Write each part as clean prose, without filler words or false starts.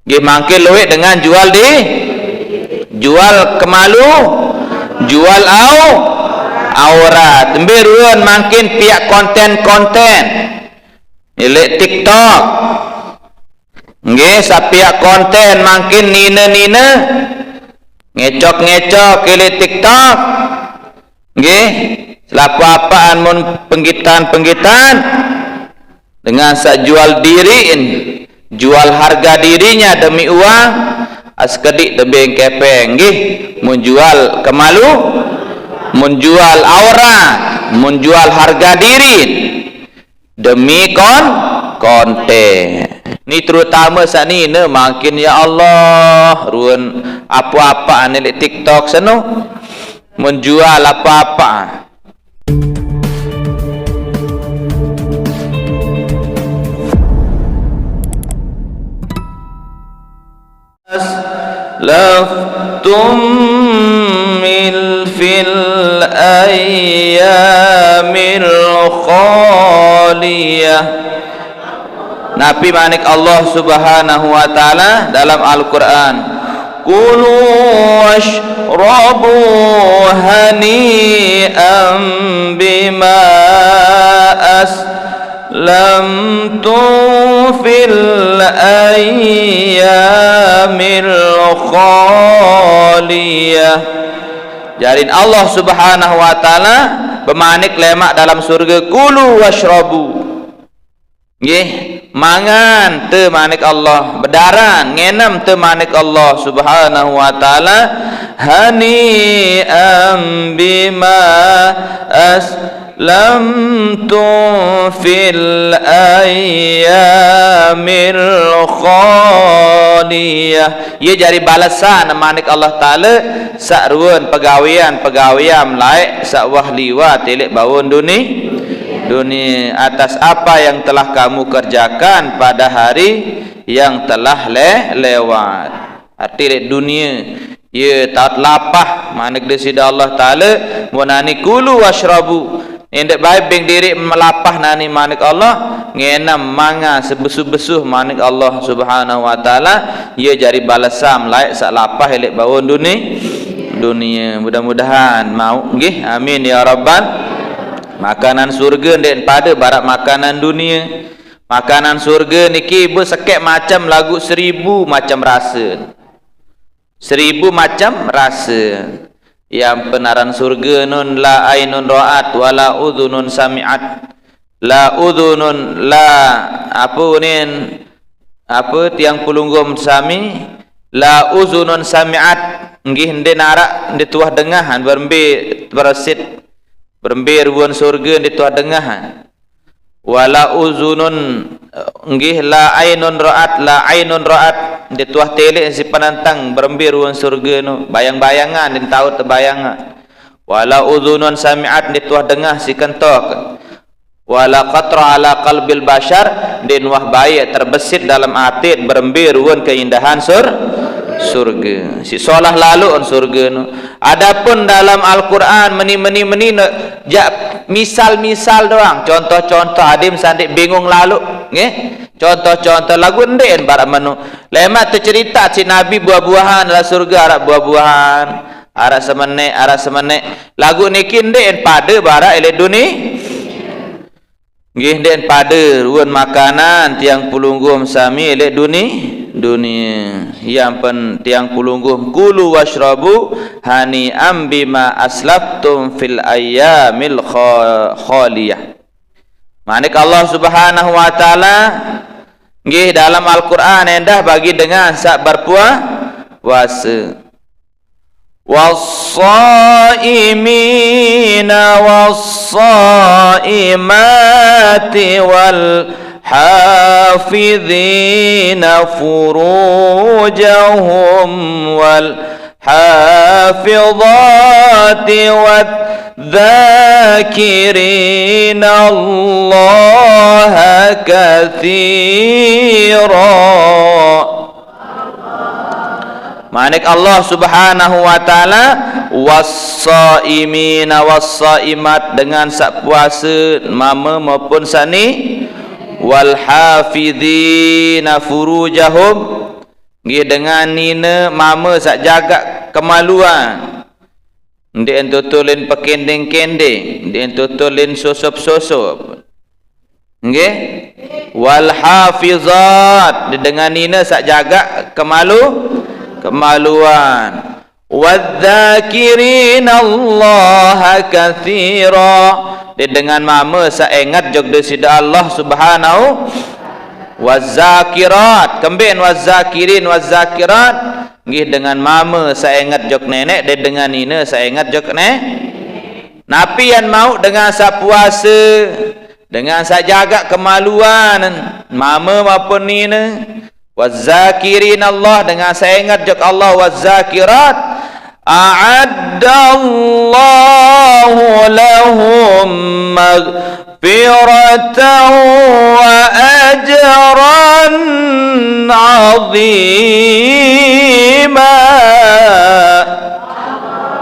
Nggih mangke luwih dengan jual kemalu, jual aurat. Tembe ruan makin pihak konten-konten. Ilek TikTok. Nggih sapiak konten makin nina-nina. Ngecok-ngecok ilek TikTok. Nggih, selaku apaan mun penggitan dengan sak jual diri, jual harga dirinya demi uang, askedik debeng kepeng nggih, menjual kemalu, menjual aurat, menjual harga diri demi konten. Ni terutama saat ni makin ya Allah ruan apa-apa ane TikTok seno menjual apa-apa. Laftum fil ayyamil khaliyah. Nabi manik Allah subhanahu wa ta'ala dalam Al-Quran, kulu washrabu hani'an bima aslamtum fil ayyamil khaliyah. Jadi Allah subhanahu wa ta'ala bermanik lemak dalam surga, kulu washrabu nggih, mangan te manik Allah, bedaran ngenam te manik Allah subhanahu wa ta'ala, hani'an bima aslamtum fil ayyamil khaliyah. Ia jadi balasan manik Allah ta'ala sakruan pegawaian laik sakwah liwat telik bawon dunia atas apa yang telah kamu kerjakan pada hari yang telah lewat. Arti dunia ye taat lapah manik desida Allah taala munani kulu washrabu endek baik beng diri melapah nani manik Allah ngenam manga sebesuh-besuh manik Allah subhanahu wa taala, ye jadi balasam laik sak lapah elek bawon dunia. Mudah-mudahan mau nggih, amin ya rabbal. Makanan surga ndek pada barat makanan dunia. Makanan surga niki bersekek macam lagu 1000 macam rasa. 1000 macam rasa. Yang penaran surga nun la ainun ra'at wala udhunun sami'at. La udhunun la apa unin apa tiang pulunggum sami, la udhunun sami'at nggih ndek narak ndek tuah dengahan berembe berasit berembir buan surga di tuah dengahan. Wala uzunun nggih la ainun ra'at di tuah telik si penantang berembir buan surga nu bayang-bayangan din tahu terbayangan. Wala uzunun sami'at di tuah dengah si kentok. Wala qatra ala qalbil bashar din wah baik terbesit dalam hati berembir buan keindahan surga. Si solah lalu on surga nu. Adapun dalam Al-Quran meni misal-misal doang, contoh-contoh adim sandik bingung lalu nggih. Contoh-contoh lagu ndek barak menu. Lemak tu cerita si Nabi buah-buahan dalam surga arak buah-buahan, arak semenek. Lagu niki ndek pada barak ele dunia. Nggih ndek pada ruan makanan tiang pulunggum sami ele dunia. Yang tiang pulunggum kulu washrabu hani'an bima aslaftum fil ayyamil khaliyah. Manik Allah subhanahu wa ta'ala nggih dalam Al-Quran endah bagi dengan sak berpuasa. Was-saimina was-saimati wal hafidhina furujahum wal hafidhati wadh-dhakirina Allaha katsira. Manik Allah subhanahu wa ta'ala was-saimina was-saimat dengan sak puasa mama maupun sani, wal hafidhina furujahum nggih dengan nina mama sak jaga kemaluan. Ndek entutulin pekending-kending, ndek entutulin sosop-sosop. Nggih? Wal hafizat, dengan nina sak jaga kemaluan. Wadzakirin Allah katsira, dengan mama sak ingat jog desida Allah Subhanahu. Wazakirat, kembin wazakirin wazakirat, nggih dengan mama sak ingat jog nenek, dengan nina sak ingat jog napi yang mau dengan sak puasa, dengan sak jaga kemaluan mama maupun nina. Wazakirin Allah, dengan saya ingat jok Allah. Wazakirat, a'addallahu lahum maghfiratan wa ajran 'azima.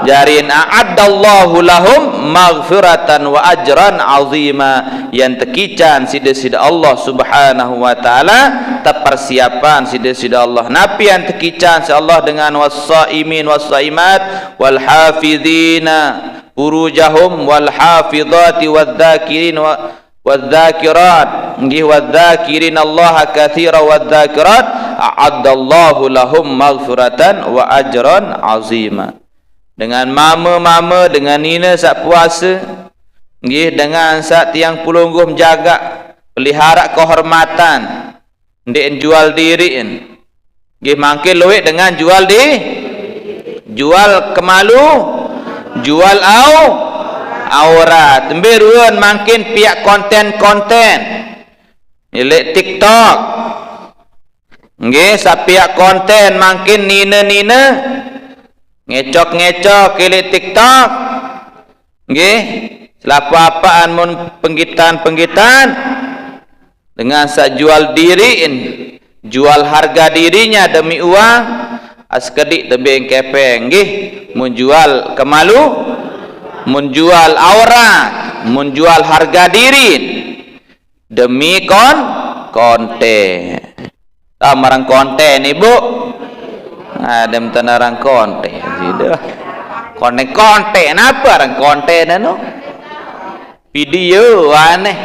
Jarin a'addallahu lahum maghfiratan wa ajran 'azima, yang tekican sida-sida Allah Subhanahu wa taala persiapan sida-sida Allah. Napi yang tekican si Allah dengan was-saimin was-saimat wal hafizina furujahum wal hafizati wadzakirin wadzakirat, nggih wadzakirin Allah katsira wadzakirat, a'addallahu lahum maghfiratan wa ajran 'azima. Dengan mama-mama, dengan nina sak puasa, nggih dengan sak tiang pulungguh menjaga pelihara kehormatan, ndek jual diri, nggih mangke luwih dengan jual kemalu, jual aurat. Temberuan makin pihak konten-konten ilek TikTok, nggih sa pihak konten makin nina-nina ngecok-ngecok ilek TikTok, nggih selapa-apaan mun penggitan dengan sak jual diri, jual harga dirinya demi uang, askedik tebing kepeng, nggih menjual kemalu, menjual aurat, menjual harga diri demi konten. Marang konten ibu, ada mentenarang konten, sudah konten apa orang konten anu? Video aneh,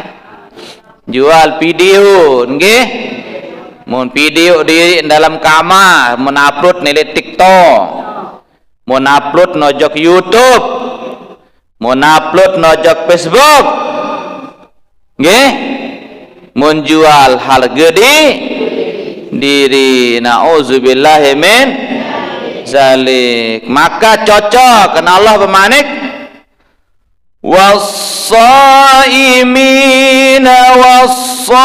jual video, nggih. Mun video di dalam kamar, mun upload nilai TikTok, mun upload nojok YouTube, mun upload nojok Facebook, nggih. Mun jual harga diri, nauzubillahi min zalik. Maka cocok karena Allah bermanik was-saimina was-saimati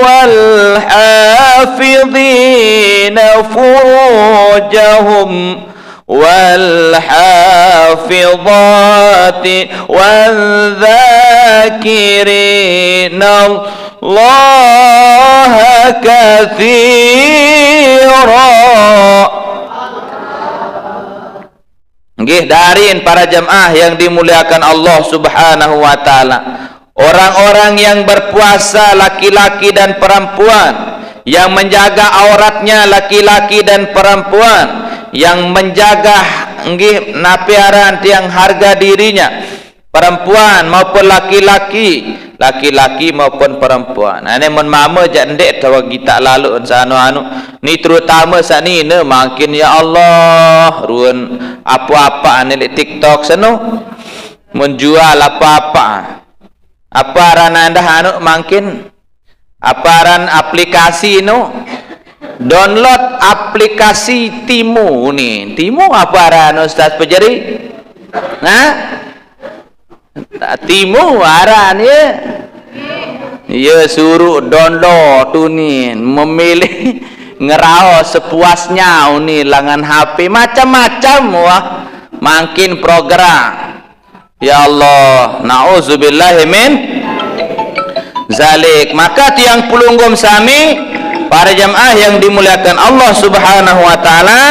wal hafidhina furujahum wal hafidhati wal dzakirina Allah katsira. Nggih darin para jemaah yang dimuliakan Allah Subhanahu wa taala, orang-orang yang berpuasa laki-laki dan perempuan, yang menjaga auratnya laki-laki dan perempuan, yang menjaga nggih napiaran tiang harga dirinya perempuan maupun laki-laki, laki-laki maupun perempuan. Ane mun mama jak ndek tawa kita lalu anu ni terutama sani ne makin ya Allah ruan apa-apa ane di TikTok sano menjual apa-apa. Apa ran anda anu makin aparan aplikasi no, download aplikasi Timu ni. Timu apa ran Ustaz Pejari? Nah, Timu aran ya. Ya suruh download tu ni, memilih ngerao sepuasnya ni langan HP macam-macam wah makin program. Ya Allah, nauzubillahi min zalik. Maka tiang pulunggum sami para jamaah yang dimuliakan Allah Subhanahu wa taala,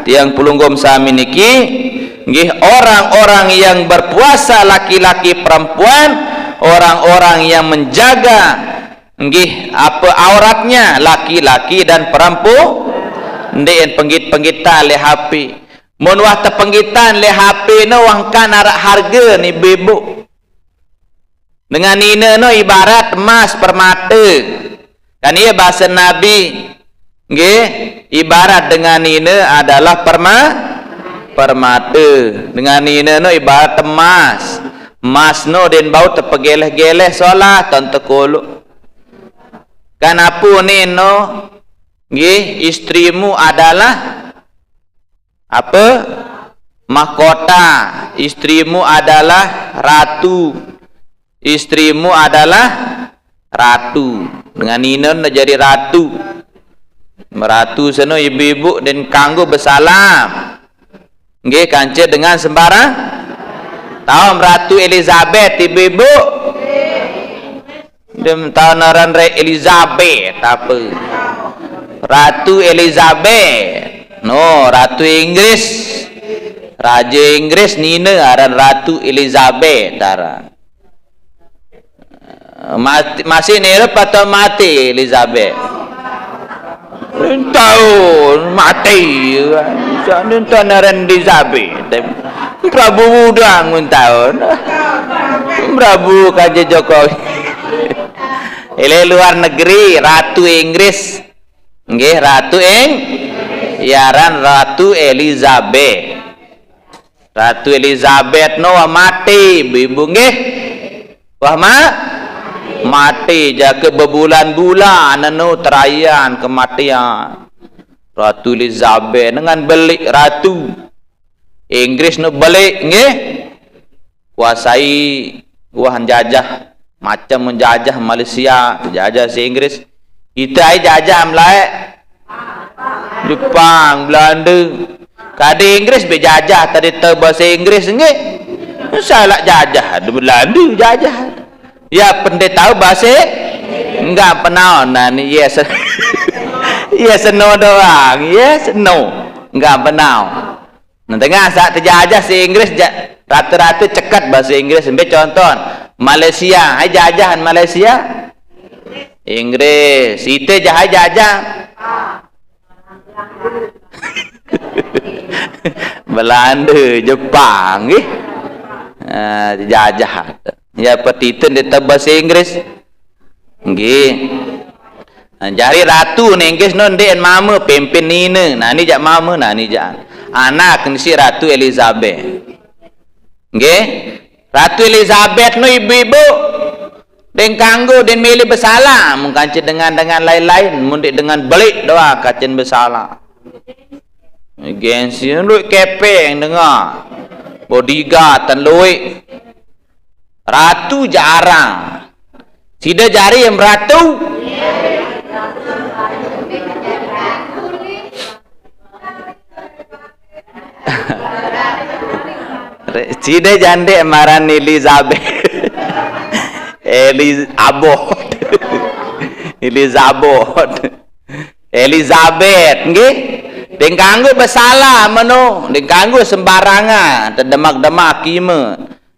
tiang pulunggum sami niki nggih orang-orang yang berpuasa laki-laki perempuan, orang-orang yang menjaga nggih apa auratnya laki-laki dan perempuan ndek penggit-penggitan le HP mun wah tepenggitan le HP no wangkan arak harga ni bebuk dengan nina no ibarat emas permata kan ia bahasa Nabi nggih ibarat dengan nina adalah permata dengan nina no ibarat emas no den bau terpegeleh-geleh solat tonton kolok kan apa ni no nggih istrimu adalah apa mahkota istrimu adalah ratu istrimu adalah ratu dengan nina jadi ratu meratu seno ibu-ibu dan kanggo bersalam nggih kance dengan sembarang tahu Ratu Elizabeth ibu-ibu dem tahu naran Elizabeth apa Ratu Elizabeth no Ratu Inggris Raja Inggris nina aran Ratu Elizabeth aran masih nira atau mati Elizabeth tahun mati jangan naran Elizabeth Prabu udang tahun Prabu Kaja Jokowi ele luar negeri Ratu Inggris nggih Ratu yaran Ratu Elizabeth no mati ibu nggih wah mati jaga berbulan-bulan anu terayan kematian Ratu Elizabeth dengan belik Ratu Inggris no balik nggih kuasai wahan jajah macam menjajah Malaysia jajah si Inggris kita ai jajah Melayu Jepang Belanda kade Inggris bejajah tadi te bahasa Inggris nggih salah jajah Belanda jajah ya pendeta tahu bahasa enggak pernah ni yes yes no doang yes no enggak pernah nah tengah saat terjajah si Inggris rata-rata cekat bahasa Inggris sampai contoh Malaysia hai jajahan Malaysia Inggris itu jajah Belanda Jepang jajah ya petitan di bahasa Inggris nggih jari ratu ni Inggris non den mama pimpin nina nah ni jak mama nah ni jak anak ni si Ratu Elizabeth nggih Ratu Elizabeth no ibu-ibu den kanggo den milih bersalah mun kancen dengan lain-lain mun dengan belik doa kancen bersalah gengsi lu kepeng dengar bodyguard tan luik ratu jarang tidak jari yang ratu tidak jande maran Elizabeth Elizabeth nggih den kanggo bersalah meno den kanggo sembarangan terdemak-demak kime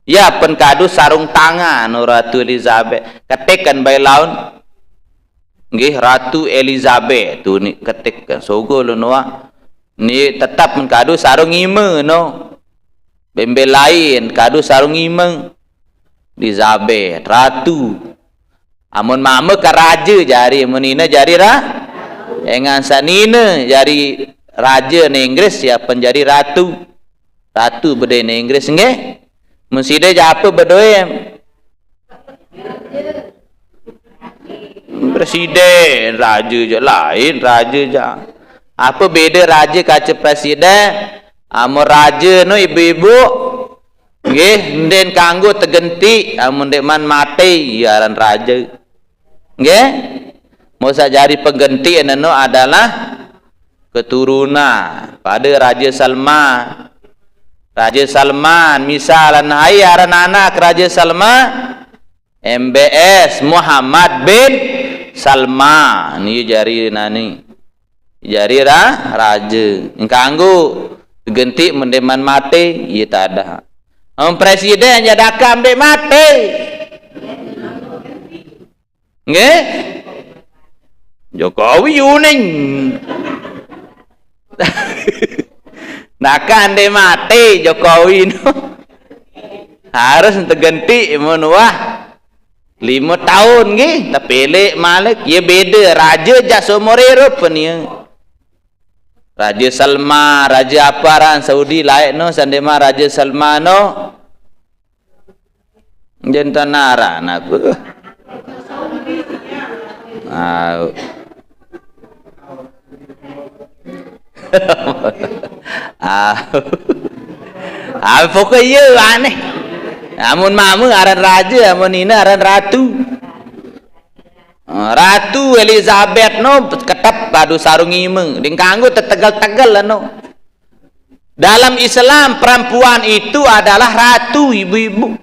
ya pen kadu sarung tangan Ratu Elizabeth ketikkan bae laun nggih Ratu Elizabeth tu ni ketikkan sogo lu noa ni tetap men kadu sarung ime no bembel lain kadu sarung ime Elizabeth ratu amun mama ka raja jari menina jari engan sanina jari raja ni Inggris ya penjadi ratu bede ni Inggris nggih mesti dia apa berdoa presiden raja je lain raja je apa beda raja kaca presiden amun raja no ibu-ibu nggih den kanggo tegenti amun dek man mati yaran raja nggih mosa jari pengganti anu adalah keturunan pada Raja Salman misalan hai aran anak Raja Salman MBS Muhammad bin Salman ni jari nani jari raja kanggo ganti mendeman mati ieu tak ada presiden jadaka ambe mati Nggih. Jokowi uning. Nakan de mati Jokowi no. Harus terganti menuah 5 tahun nggih, tapi lek malik ye beda raja jak seumur hidup ni. Raja Salman, raja apa ran Saudi laik no sandema Raja Salman no. Jentanara apa? Pokoknya aneh. Amun mamu aran raja, amun ina aran ratu. Ratu Elizabeth no ketap padu sarung imeng. Ding kanggo tetegal-tegal no. Dalam Islam perempuan itu adalah ratu, ibu-ibu.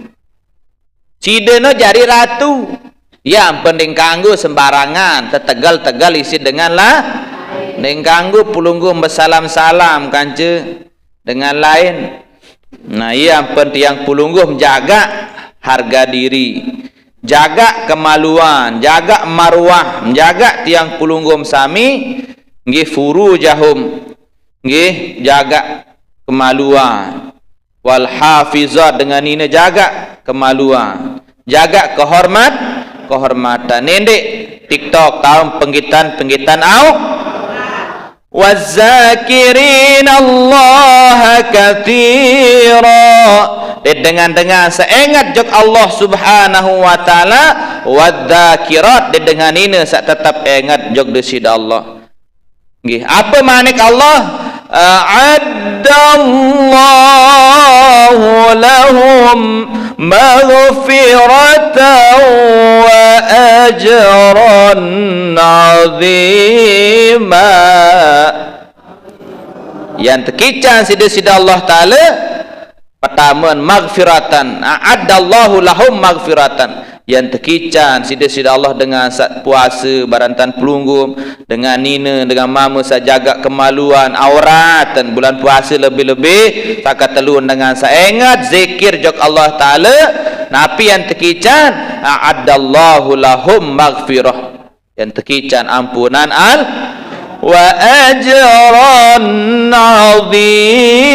Cide no jadi ratu. Ya penting kanggo sembarangan, tetegal-tegal isi dengan lah. Ding kanggo pulunggu bersalam-salam kance dengan lain. Nah, yang penting yang pulungguh menjaga harga diri, jaga kemaluan, jaga marwah, menjaga tiang pulunggum sami, nggih furujahum, nggih jaga kemaluan. Wal hafizat dengan ini jaga kemaluan, jaga kehormatan. Nendek TikTok tahu penggitan au وَالذَّاكِرِينَ اللَّهَ كَثِيرًا dengan seingat jok Allah Subhanahu wa taala wadzakirat dengan ini sak tetap ingat jok desida Allah. Nggih, apa manik Allah? Addallahu lahum maghfiratan wa ajran 'azima. Yang tekican sida-sida Allah taala pertama maghfiratan, a'addallahu lahum maghfiratan. Yang tekican sida-sida Allah dengan saat puasa barantan pelunggum, dengan nina dengan mama saat jaga kemaluan aurat dan bulan puasa lebih-lebih takat telun dengan saingat zikir jok Allah taala. Napi yang tekican a'addallahu lahum maghfirah, yang tekican ampunan wa ajran 'azima.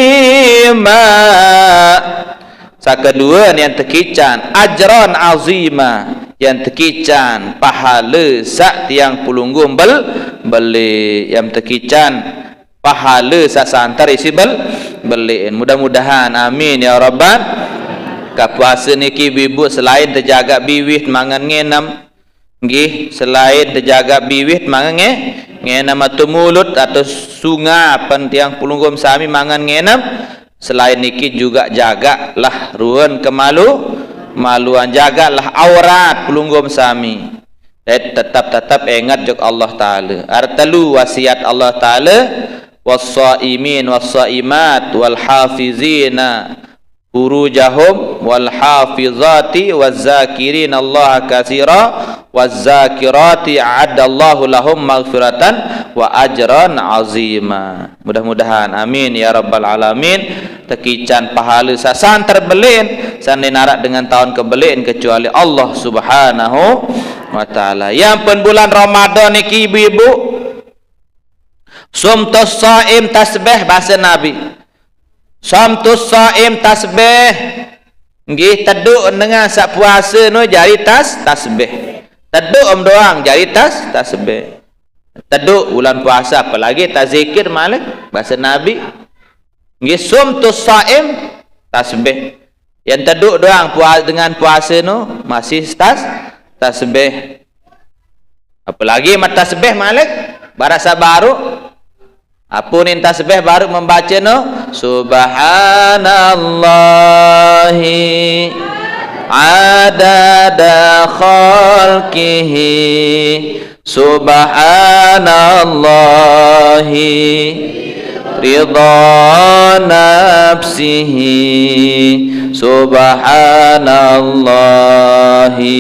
Kedua yang tekican ajran azima, yang tekican pahala sak tiang pulunggum beli, yang tekican pahala sak santar isi beliin. Mudah-mudahan amin ya rabbal. Ka puasa niki bibu selain terjaga biwih mangan ngenam, nggih selain terjaga biwih mangan ngenam atau mulut atau sungai tiang pulunggum sami mangan ngenam. Selain niki juga jagalah ruan maluan, jagalah aurat pelunggum sami. Tetap ingat jok Allah taala. Artalu wasiat Allah taala was-shaimin was-shaimat wal hafizina furujahum wal hafizati waz-zakirin Allah katsira waz-zakirati a'addallahu lahum maghfiratan wa ajran azima. Mudah-mudahan amin ya rabbal alamin. Tekican pahala sasan terbelin sandi narak dengan tahun kebelin kecuali Allah Subhanahu wa taala. Yang pen bulan Ramadan niki ibu-ibu sumtus shaim tasbih bahasa Nabi. Sumtus shaim tasbih nggih teduk dengan sak puasa no jari tasbih. Teduk doang jari tasbih. Teduk bulan puasa apalagi tazikir malik bahasa Nabi. Nggih sumtus shaim tasbih. Yang teduk doang dengan puasa no masih tasbih. Apalagi mat tasbih malik barasa baru. Apunin tasbih baru membaca no subhanallahi adada khalqihi subhanallahi ridha nafsihi subhanallahi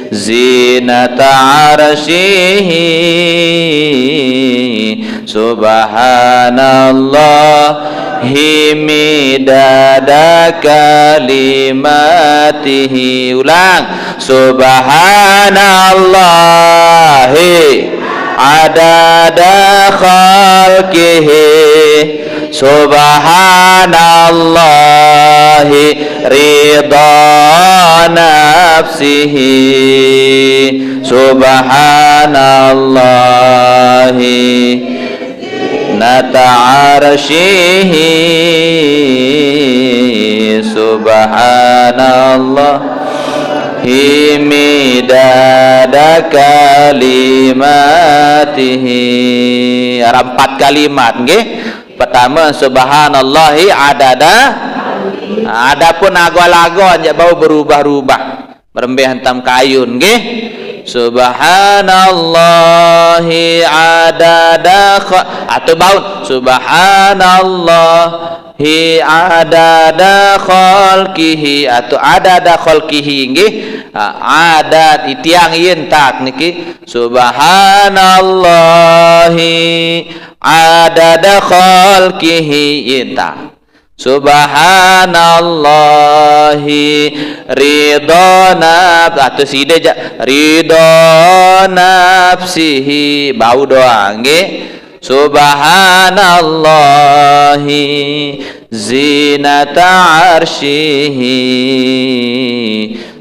zinata arsyihi subhanallahi midada kalimatihi. Ulang subhanallahi adada khalqihi subhanallahi ridha nafsihi subhanallahi nata arsyihi subhanallahi midada kalimatihi. Ada 4 kalimat nggih. Pertama subhanallahi adada. Adapun lagu-lagu anja bau berubah-ubah. Berembih hantam kayun nggih. Subhanallahi adada atau baun subhanallahi adada khalqihi atau adada khalqihi nggih. Adat itiang ieun tak niki subhanallahi adada khalqihi ita subhanallahi ridha nafsihi atau sida ridha nafsihi bau doa nggih subhanallahi zinata arsyihi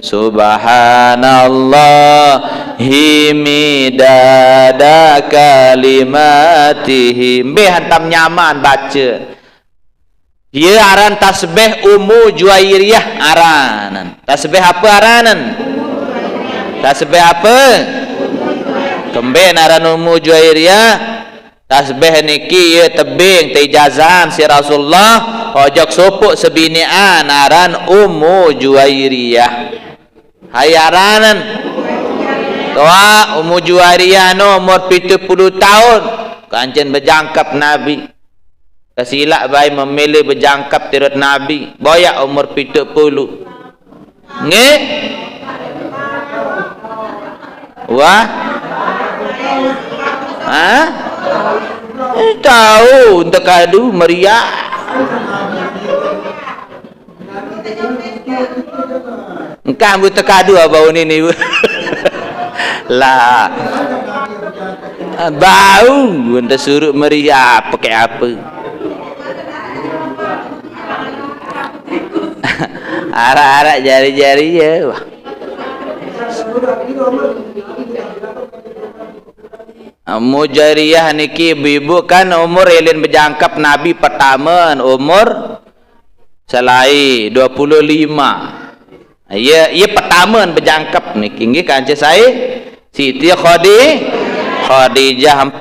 subhanallahi midada kalimatihi. Mbeh hantam nyaman baca. Dia aran tasbih Ummu Juwairiyah aranan. Tasbih apa aranan? Tasbih apa? Kemben aran Ummu Juwairiyah. Tasbih niki ye tebing tejazan si Rasulullah ojok supuk sebinian aran Ummu Juwairiyah. Hai aranan. Toa Ummu Juwairiyah no umur 70 tahun. Kancen berjangkap Nabi. Kasilak bayi memilih berjangkap tirut Nabi. Boyak umur 70. Nggih? Wah? Hah? Tahu untuk kadu meriah. Engkau ambil tekadu bau ni lah. Bau untuk suruh meriah pakai apa? Arak-arak jari-jari ya. Mujariyah niki ibu kan umur elin berjangkap Nabi pertama umur selai 25. Ia pertama berjangkap niki nggih kancing saya Siti Khadijah 40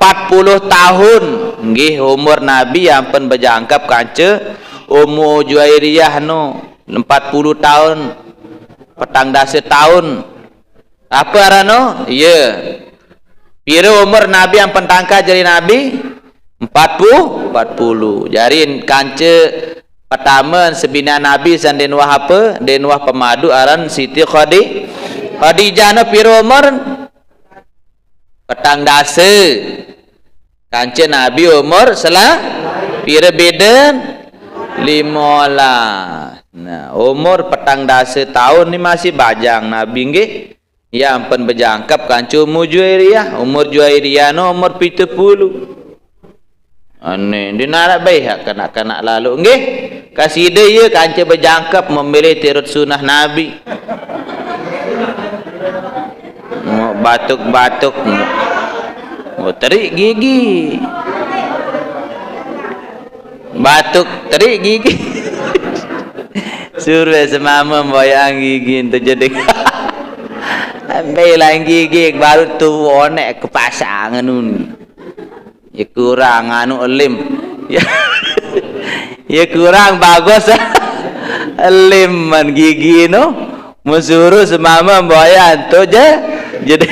tahun nggih umur Nabi yang pun berjangkap kancing Ummu Juwairiyah no 40 tahun petang dasa tahun apa arano iya pira umur Nabi yang pentangka jadi Nabi 40 jadi kanca pertama sebina Nabi san denwah apa denwah pemadu aran Siti Khadijah no pira umur petang dasa kanca Nabi umur salah pira beda 15. Nah, umur petang dasa tahun ni masih bajang Nabi nggih. Ya ampun berjangkap kanca Ummu Juwairiyah. Umur Juwairiyah no umur 70. Ane dinarak baik kanak-kanak lalu nggih. Kasida ye kanca berjangkap memilih tirut sunnah Nabi. Mau batuk-batuk. Mau terik gigi. Batuk terik gigi. Suruh semama boyang gigi terjadi. Ambil lain gigi baru tu onek kepasang anu. Ya kurang anu elim. Ya kurang bagus. Elim man gigi no. Musuruh semama boyang tu je. Jadi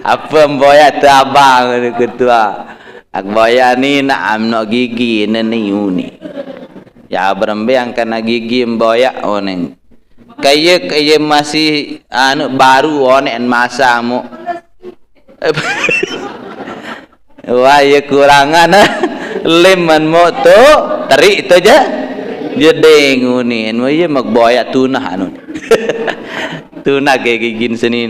apa boyang tu abang ketua. Ak boya ni nak amno gigi neni uni. Ya berembe yang kena gigi boya oneng. Kaya masih anu baru onen masa mu. Wah ya kurangan leman mo tu terik tu je. Dia deng uni. Anu ye mak boya tunah anu. Tuna ke gigin seni.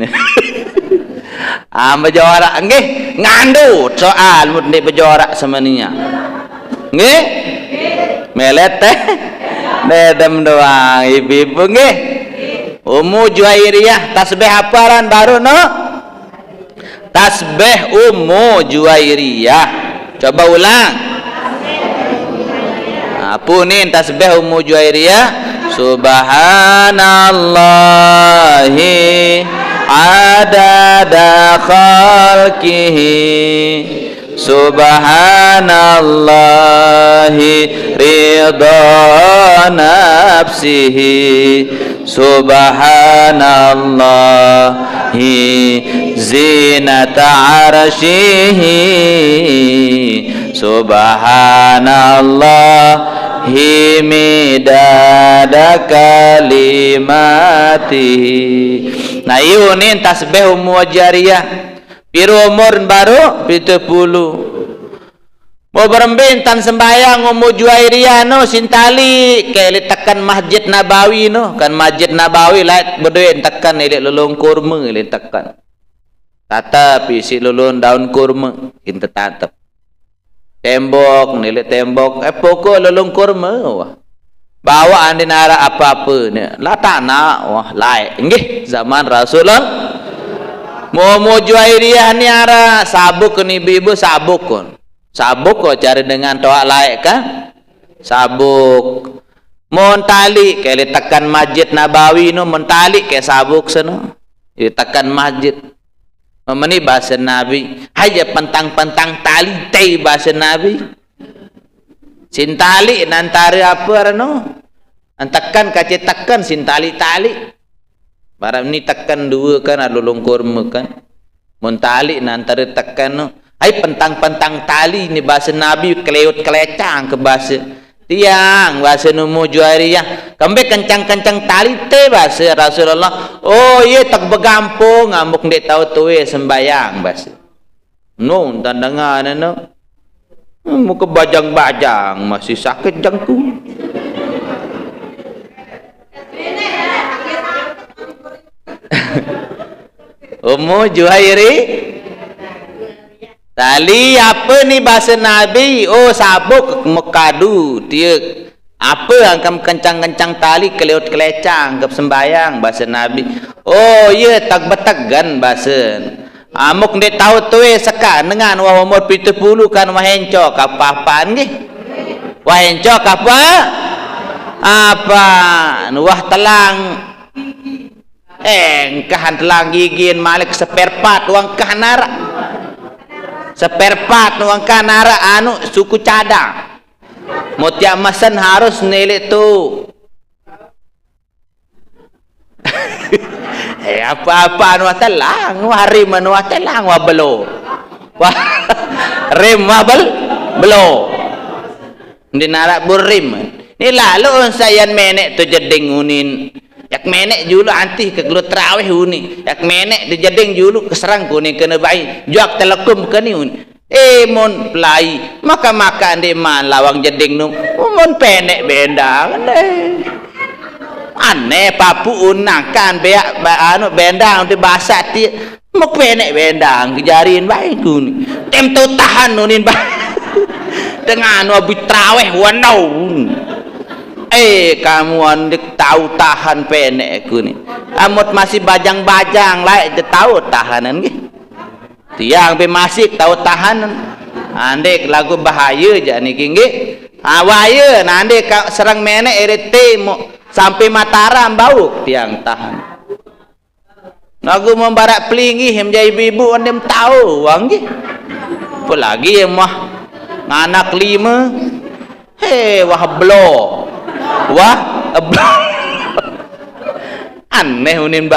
Berjorak nggih ngandut soal mut ndek berjorak semaninya. Nggih? Melet teh. Dedem doang ibu-ibu nggih. Ummu Juwairiyah tasbih hafalan baru no? Tasbih Ummu Juwairiyah. Coba ulang. Apunin tasbih Ummu Juwairiyah. Subhanallahi adada khalqihi subhanallahi ridha nafsihi subhanallahi zinata arsyihi subhanallahi midada kalimatihi. Nah ini tasbih Ummu Jariyah piru umur baru 70 mau berembintan sembayang Ummu Juwairiyah no sintali kayak tekan Masjid Nabawi no kan Masjid Nabawi lah berdoa tekan ilik lulung kurma ilik tekan tatap isi lulung daun kurma kita tatap tembok nilik tembok pokok lulung kurma wah bawa andin arah apa-apa ni lah tanah wah laik nggih zaman Rasulullah Ummu Juwairiyah ni arah sabuk ni ibu-ibu sabuk kon sabuk kok cari dengan toak laik kan sabuk montali kayak tekan Masjid Nabawi no montali kayak sabuk seno tekan masjid memeni bahasa Nabi aja pentang-pentang tali teh bahasa Nabi sintali nantari apa no antakan kace tekan sintali tali barang ni tekan dua kan alulung kurma kan montali nantari tekan no ai pentang-pentang tali ni bahasa Nabi keleut kelecang ke bahasa tiang bahasa Ummu Juwairiyah kembe kencang-kencang tali teh bahasa Rasulullah oh iya tak begampung ngamuk dek tahu tuwe sembayang bahasa no tandangan no muka bajang-bajang masih sakit jangku Ummu Juwairiyah tali apa ni bahasa Nabi oh sabuk mekadu dia apa angkam kencang-kencang tali keleut kelecang ke sembayang bahasa Nabi oh iya tak betegan bahasa amuk ndek tahu tuwe seka dengan wah umur 70 kan wahenco kapapaan nggih wahenco apa wah telang kahan telang gigin malik seperpat uang kahanara seperpat uang kahanara anu suku cadang mau tiap mesen harus nilik tu apa-apa anu telang warim anu telang wabelo wah rim wabel belo di narak burim ni lalu sayan menek tu jeding unin yak menek julu antih ke gelut terawih uni yak menek di jeding julu keserang kuning kena bayi juak telekum keni uni mon pelai maka di man lawang jeding num mon penek benda aneh papu unang kan beak anu bendang di basat ti mok penek bendang kejarin baik kuni tem tu tahan nunin baik dengan wabi terawih wanau kamu andik tahu tahan penek kuni amut masih bajang-bajang laik je tahu tahanan nggih tiang be masih tahu tahanan andek lagu bahaya je niki nggih bahaya nandek serang menek erete sampai Mataram bau tiang tahan lagu membarak pelingi menjadi ibu andem tahu wang nggih apa lagi mah anak 5 wah blo wah aneh unin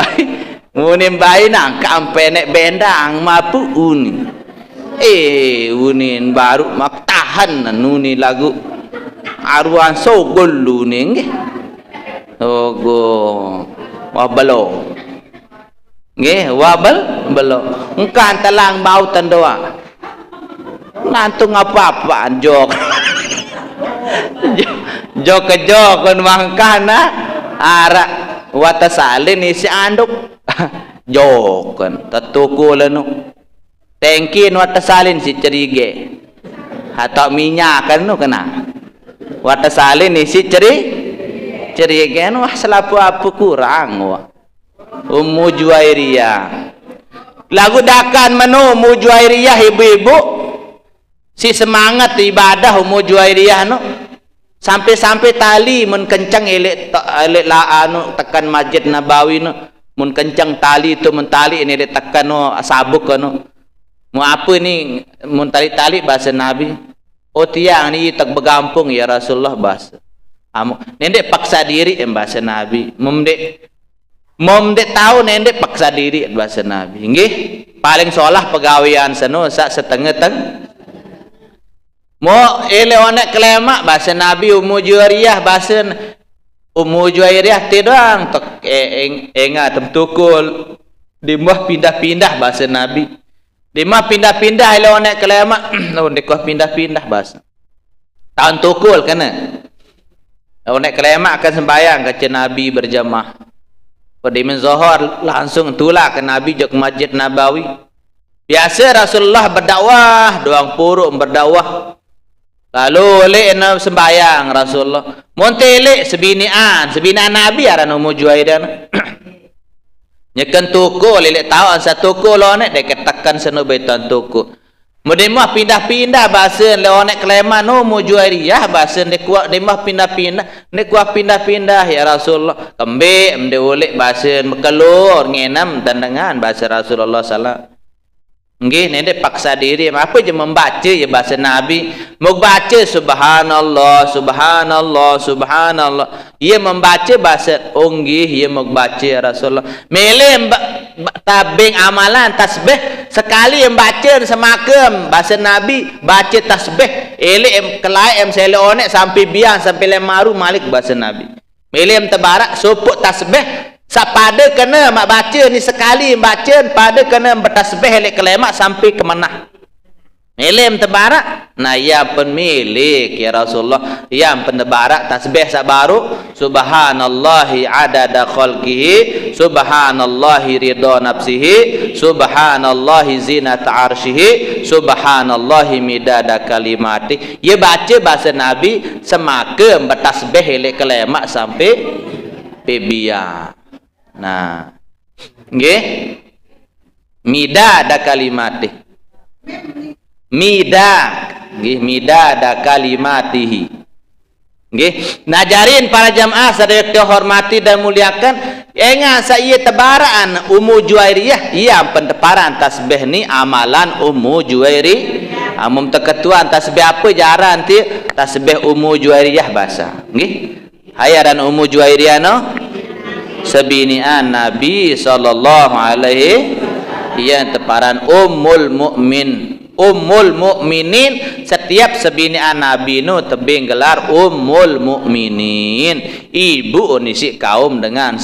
bayi nangka ampenek bendang mapu uni unin baru mak tahan nuni lagu aruan sogol luning ogo wabelo nggih wabelo engkan telang bautan doa nantung apa-apaan jok jok kon mangkana arak wata salin isi anduk jok kan tatuku lanu tengkin wata salin si cerige atau minyak kan nu kena wata salin isi cerige wah selapu apa kurang wah Ummu Juwairiyah lagu dakan menu Ummu Juwairiyah ibu-ibu si semangat ibadah Ummu Juwairiyah no sampai-sampai tali mun kencang elek la anu tekan Masjid Nabawi no mun kencang tali itu mun tali ini ditekan no sabuk no mau apa ni mun tali bahasa Nabi oh tiang ni tak bergampung ya Rasulullah bahasa nendek paksa diri bahasa Nabi Momdek tahu nendek paksa diri bahasa Nabi. Nggih, paling solah pegawaian seno sak setengah Mo ele onek kelemak bahasa Nabi Ummu Juwairiyah bahasa Ummu Juwairiyah tidang tok enga temtukul dimah pindah-pindah bahasa Nabi. Dimah pindah-pindah ele onek kelemak ndek pindah-pindah bahasa. Tahun tukul kana. Onek kelemak akan sembahyang ke Nabi berjamaah. Pada Imam Zuhur langsung tulak ke Nabi jok Masjid Nabawi. Biasa Rasulullah berdakwah, doang puruk berdakwah. Lalu oleh sembahyang Rasulullah. Montele sebinian Nabi aran Ummu Juwairiyah. Nyekan tuku lelek tahu asa tuku lo nek dek tekan seno beton tuku. Mudemah pindah-pindah bahasa leonek kleman Ummu Juwairiyah bahasa dekuak demah pindah-pindah dekuak pindah-pindah ya Rasulullah kembe mde oleh bahasa mekelur ngenam tandangan bahasa Rasulullah sallallahu nggih nende paksa diri apa je membaca ya bahasa Nabi mau baca subhanallah subhanallah subhanallah ia membaca bahasa nggih ia mau baca ya Rasulullah mele tabing amalan tasbih sekali membaca semakem bahasa Nabi baca tasbih ele kelai sele onek sampai biang sampai lemaru malik bahasa Nabi mele tebarak supuk tasbih sapada kena mak baca ni sekali baca pada kena bertasbih elek kelemak sampai ke mana melem tebarak nah ya pun milik ya Rasulullah yang pendebarak tasbih sabaru subhanallahi adada khalqihi subhanallahi ridha nafsihi subhanallahi zinata arsyihi subhanallahi midada kalimati ya baca bahasa Nabi semakem bertasbih elek kelemak sampai pebiak. Nah, nggih, midada kalimati, midada kalimatihi, nggih. Najarin para jamaah sadaya hormati dan muliakan, enga saya tebaraan Ummu Juwairiyah, iya penteparan tasbih ni amalan Ummu Juwairiyah, amum teketuan tasbih apa jaran ti tasbih Ummu Juwairiyah bahasa, nggih. Hayaran Ummu Juwairiyah no. Sebinian Nabi sallallahu alaihi yang teparan Ummul Mukminin setiap sebinian Nabi nu tebing gelar Ummul Mukminin ibu unisi kaum dengan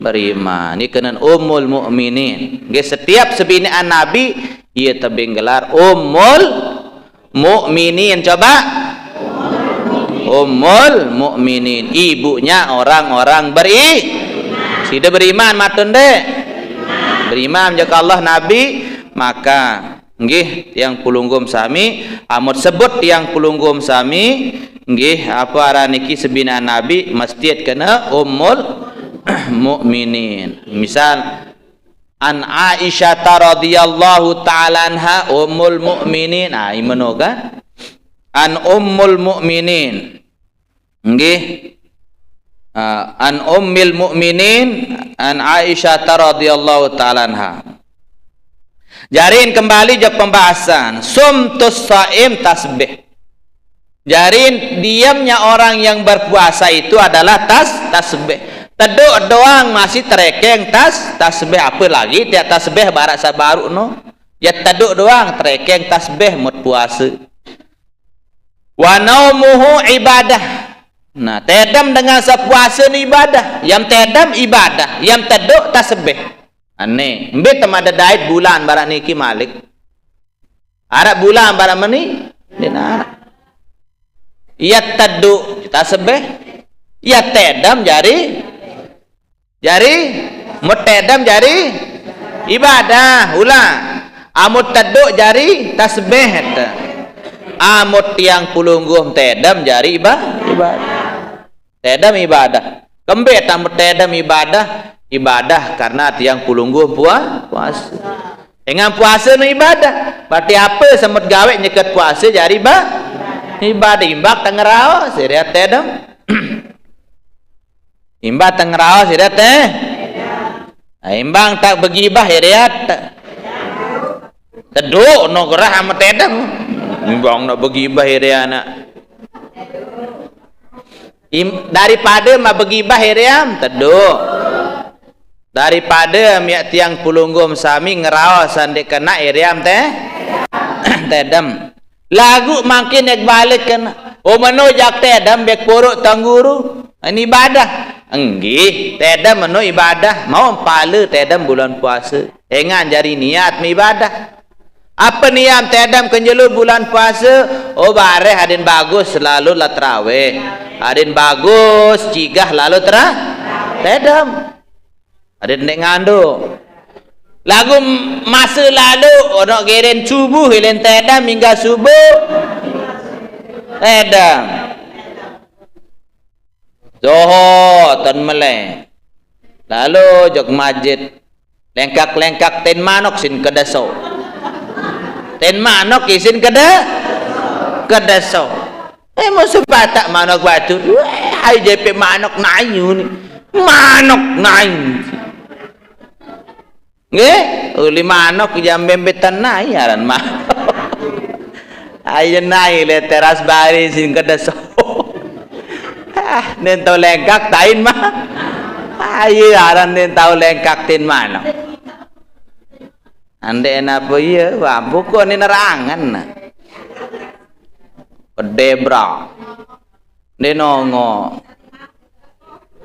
beriman ini kena Ummul Mukminin setiap sebinian Nabi ia tebing gelar Ummul Mukminin coba Ummul Mukminin ibunya orang-orang sudah beriman matun dek beriman jaka Allah Nabi maka nggih yang pulunggum sami amut sebut yang pulunggum sami nggih apa araniki sebina Nabi masjid kena Ummul Mukminin misal an Aisyah radhiyallahu ta'ala anha Ummul Mukminin imano kan an Ummul Mukminin nggih an Ummil Mukminin an Aisyah radhiyallahu ta'ala anha jarin kembali je pembahasan sumtus saim tasbih jarin diamnya orang yang berpuasa itu adalah tasbih teduk doang masih terekeng tasbih apa lagi tiap tasbih barak sabaru no ya teduk doang terekeng tasbih mut puasa wa naumuhu ibadah. Nah, tedam dengan sepuasa ni ibadah. Yang tedam ibadah, yang teduk tasbih. Aneh. Mbet temada dait bulan barak niki malik. Arab bulan barak meni dina. Ia teduk tasbih, ia tedam jari jari mutedam jari ibadah ulah amut taduk jari tasbih amut tiang pulungguh tedam jari ibadah tedam ibadah kembet amut tedam ibadah karena tiang pulungguh puasa dengan puasa no ibadah berarti apa semut gawe nyeket puasa jari ibadah imbak tangerao seriat tedam imbak tangerao seriat imbang tak begibah seriat teduk no gerah amat tedam imbang nak begibah seriat daripada mah begibah seriat teduk daripada miak tiang pulunggum sami ngerawas sandi kena iriam tedam lagu makin ek balik kena menojak tedam bek porok tangguru ini ibadah enggih tedam meno ibadah mau pala tedam bulan puasa engan jari niat ibadah apa niat tedam kenjelu bulan puasa bareh hadin bagus selalu lah terawih hadin bagus cigah lalu tedam ada nek ngando lagu masa lalu ono geren subuh hilen tedam hingga subuh tedam zoho ton meleh lalu jog masjid lengkak ten manok sin kedaso ten manok isin kedaso musuh batak manok batu hai JP manok nayu ni manok nayu nggih uli manok jam bembetan naik aran mah ayeuna naik le teras bari sin kedeso nen tau lengkak tain mah aye aran nen tau lengkak tin manok ande napa ieu wah buku ni nerangan pedebra denongo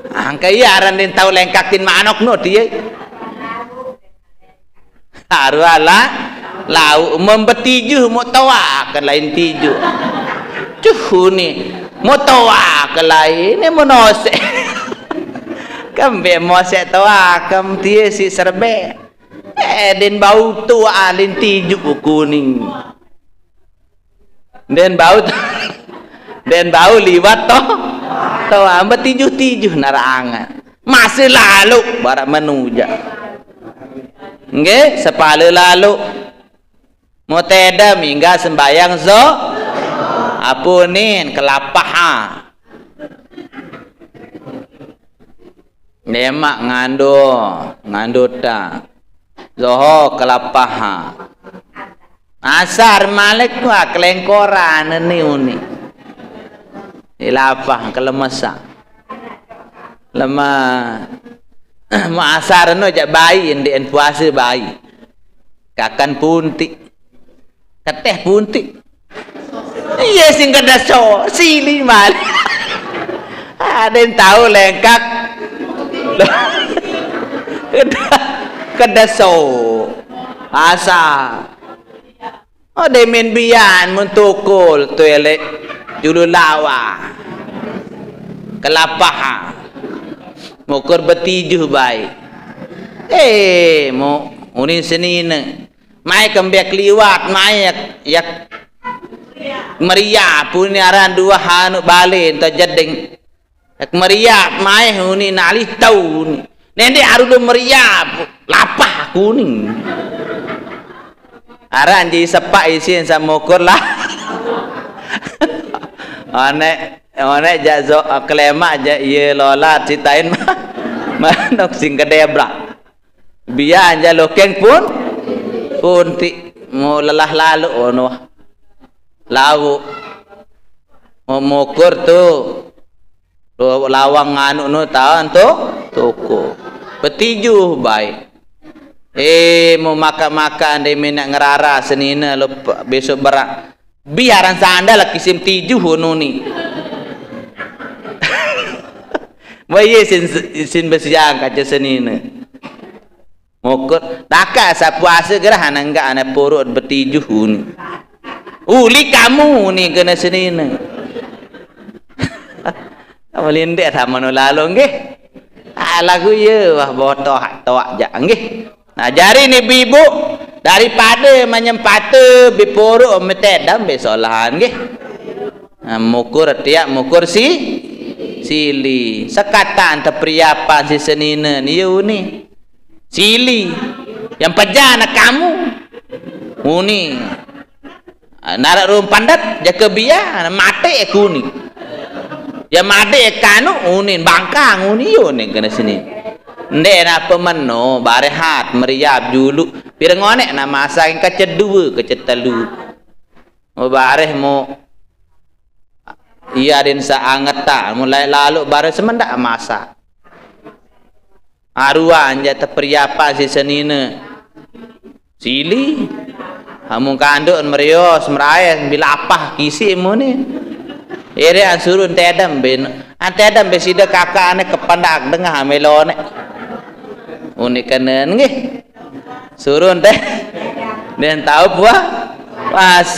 angka iya aran nen tau lengkak tin manok no dia haruala lau membetiju mau tawakan lain tiju cuh ni mau tawakan lain ni menose kambe mose tawakam tie si serbe den bau tu alin tiju kuning den bau liwat to ambe tiju narangan masih lalu barak menuja nggih sepala lalu mau tedam hingga sembayang apunin kelapah nemak ngando ta zoho kelapah asar malik wa kelengkoran ni uni ilapah kelemasa lemah asar no jak bayi ndien puasa bayi kakan puntik keteh puntik iya sing kedaso sili mal ada yang tahu lengkap kedaso asar demen bian muntukul tuelek julu lawa kelapah mukur betiju baik mau unin senine mai kembek liwat mai yak meriah punya aran dua hanu balik ento jeding yak meriah mai uni nalih tau nende arudo meriah lapah kuning aran jadi sepak isin sama ukur lah Onek jazo klemak ja ye lolat citain manok sing kedebra biar aja lokeng pun ti mau lelah lalu ono lawu mau mukur tu lawang anu nu tawan tu toko petiju baik mau makan de minak ngerara senina lupa besok berak biaran sandal kisim tiju hununi bayi sin bersiang kaca senina mokot taka sa puasa gerah enggak anak porot bertiju ni uli kamu ni kena senina awalin dek sama no lalu nggih lagu ye wah botoh tok jak nggih. Nah jari ni ibu daripada menyempata bipuruk metedam besolahan nggih. Nah, mukur tiap mukur sili sekatan terpriapan si senina ni you ni sili yang pejana kamu uni narak rum pandat jaka biar mate aku ni yang mate kanu uni bangkang uni you ni kena sini ndek na pemeno barehat meriap julu pirengonek na masa yang kecedua kecetalu bareh mo iya din sa angeta mulai lalu bare semendak masa aruan ja terpriapan si senina sili amun kanduk merios meraes bila apa kisi mu ni ere ansurun tedam ben antedam besida kakak ane kepandak dengah melone unik kanen nggih surun teh dan tahu puah pas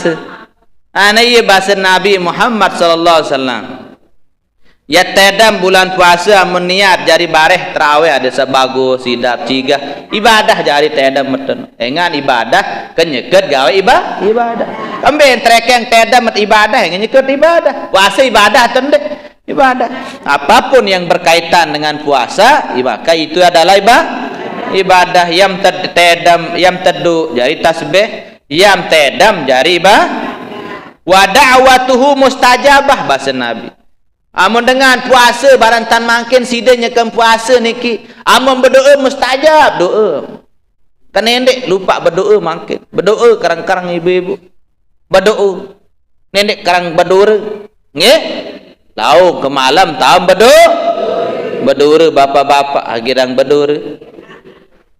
ana ye bahasa Nabi Muhammad sallallahu alaihi wasallam ya tedam bulan puasa amun niat jari bareh tarawih ada sebagus sidap ciga ibadah jari tedam meten engan ibadah kenyeket gawe ibadah kambe trekeng tedam ibadah kenyeket ibadah puasa ibadah tendek ibadah apapun yang berkaitan dengan puasa maka itu adalah ibadah yang tedam yang tedu jari tasbih yang tedam jari wa da'watuhu mustajabah bahasa Nabi amun dengan puasa barang tan mangkin sidenya kan puasa niki amun berdoa mustajab doa kan nendek lupa berdoa mangkin berdoa karang-karang ibu-ibu berdoa nendek karang berdoa nggih lau ke malam tahu berdoa bapak-bapak agirang berdoa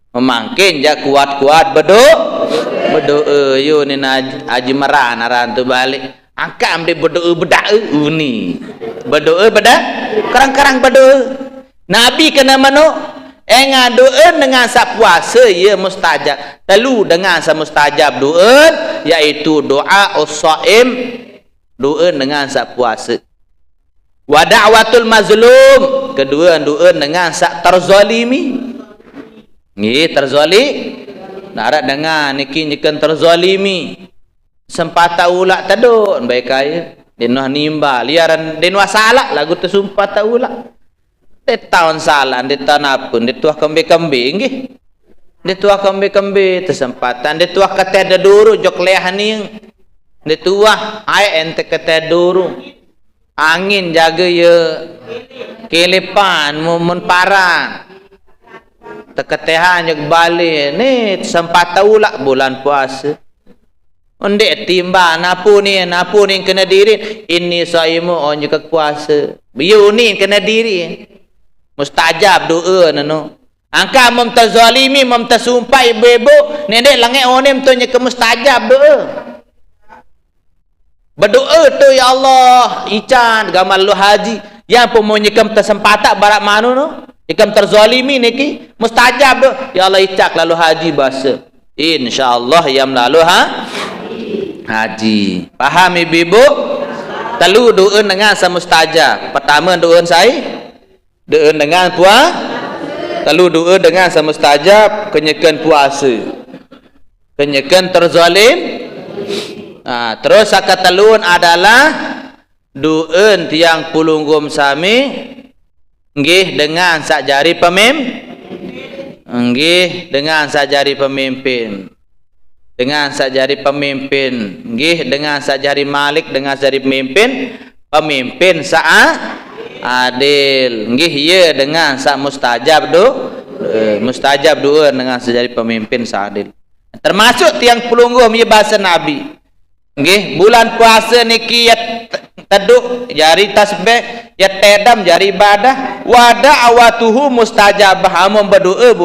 memangkin ja kuat-kuat berdoa yo ni aji maran aran tu balik angkat ambil berdoa bedak uni berdoa bedak karang-karang berdoa Nabi kena mano engan doa dengan sa puasa ya mustajab telu dengan sa mustajab doa iaitu doa us-shaim doa dengan sa puasa wa da'watul mazlum kedua doa dengan sa terzalimi nggih terzalim narak dengan niki nyekan terzalimi sempata ulak tadun baik kaya denah nimba liaran denwa salah lagu tersumpah ta ulak de tahun salah de tanapun de tuah kembe-kembe nggih de tuah kembe-kembe tersempatan de tuah kate duru jok lehaning de tuah ai ente kate duru angin jaga ye kelepan mun parang teketehan yang balik ni sempat tahulah bulan puasa ondek timba napu ni kena diri ini saimu on juga puasa biu ni kena diri mustajab doa nano angka mum tazalimi mum tasumpah ibu-ibu nendek langit onem tu nya ke mustajab doa berdoa tu ya Allah ican gamal lu haji yang pemunyikam tersempatan barat manu no ikam terzalimi niki mustajab doh ya Allah icak lalu haji bahasa insyaallah yang lalu haji paham ibu-ibu telu doa dengan mustajab pertama doa saya doa dengan puasa telu doa dengan mustajab kenyekan puasa kenyekan terzalim terus sakatelun adalah doa tiang pulunggum sami nggih dengan sak jari nggih dengan sak jari pemimpin dengan sak jari pemimpin nggih dengan sak jari malik dengan sak jari pemimpin sak adil nggih ye dengan sak mustajab mustajab doa dengan sak jari pemimpin sak adil termasuk tiang pelunggum ye bahasa Nabi nggih bulan puasa niki teduk jari tasbih ya tedam jari ibadah wa da'watuhu mustajabah amun berdoa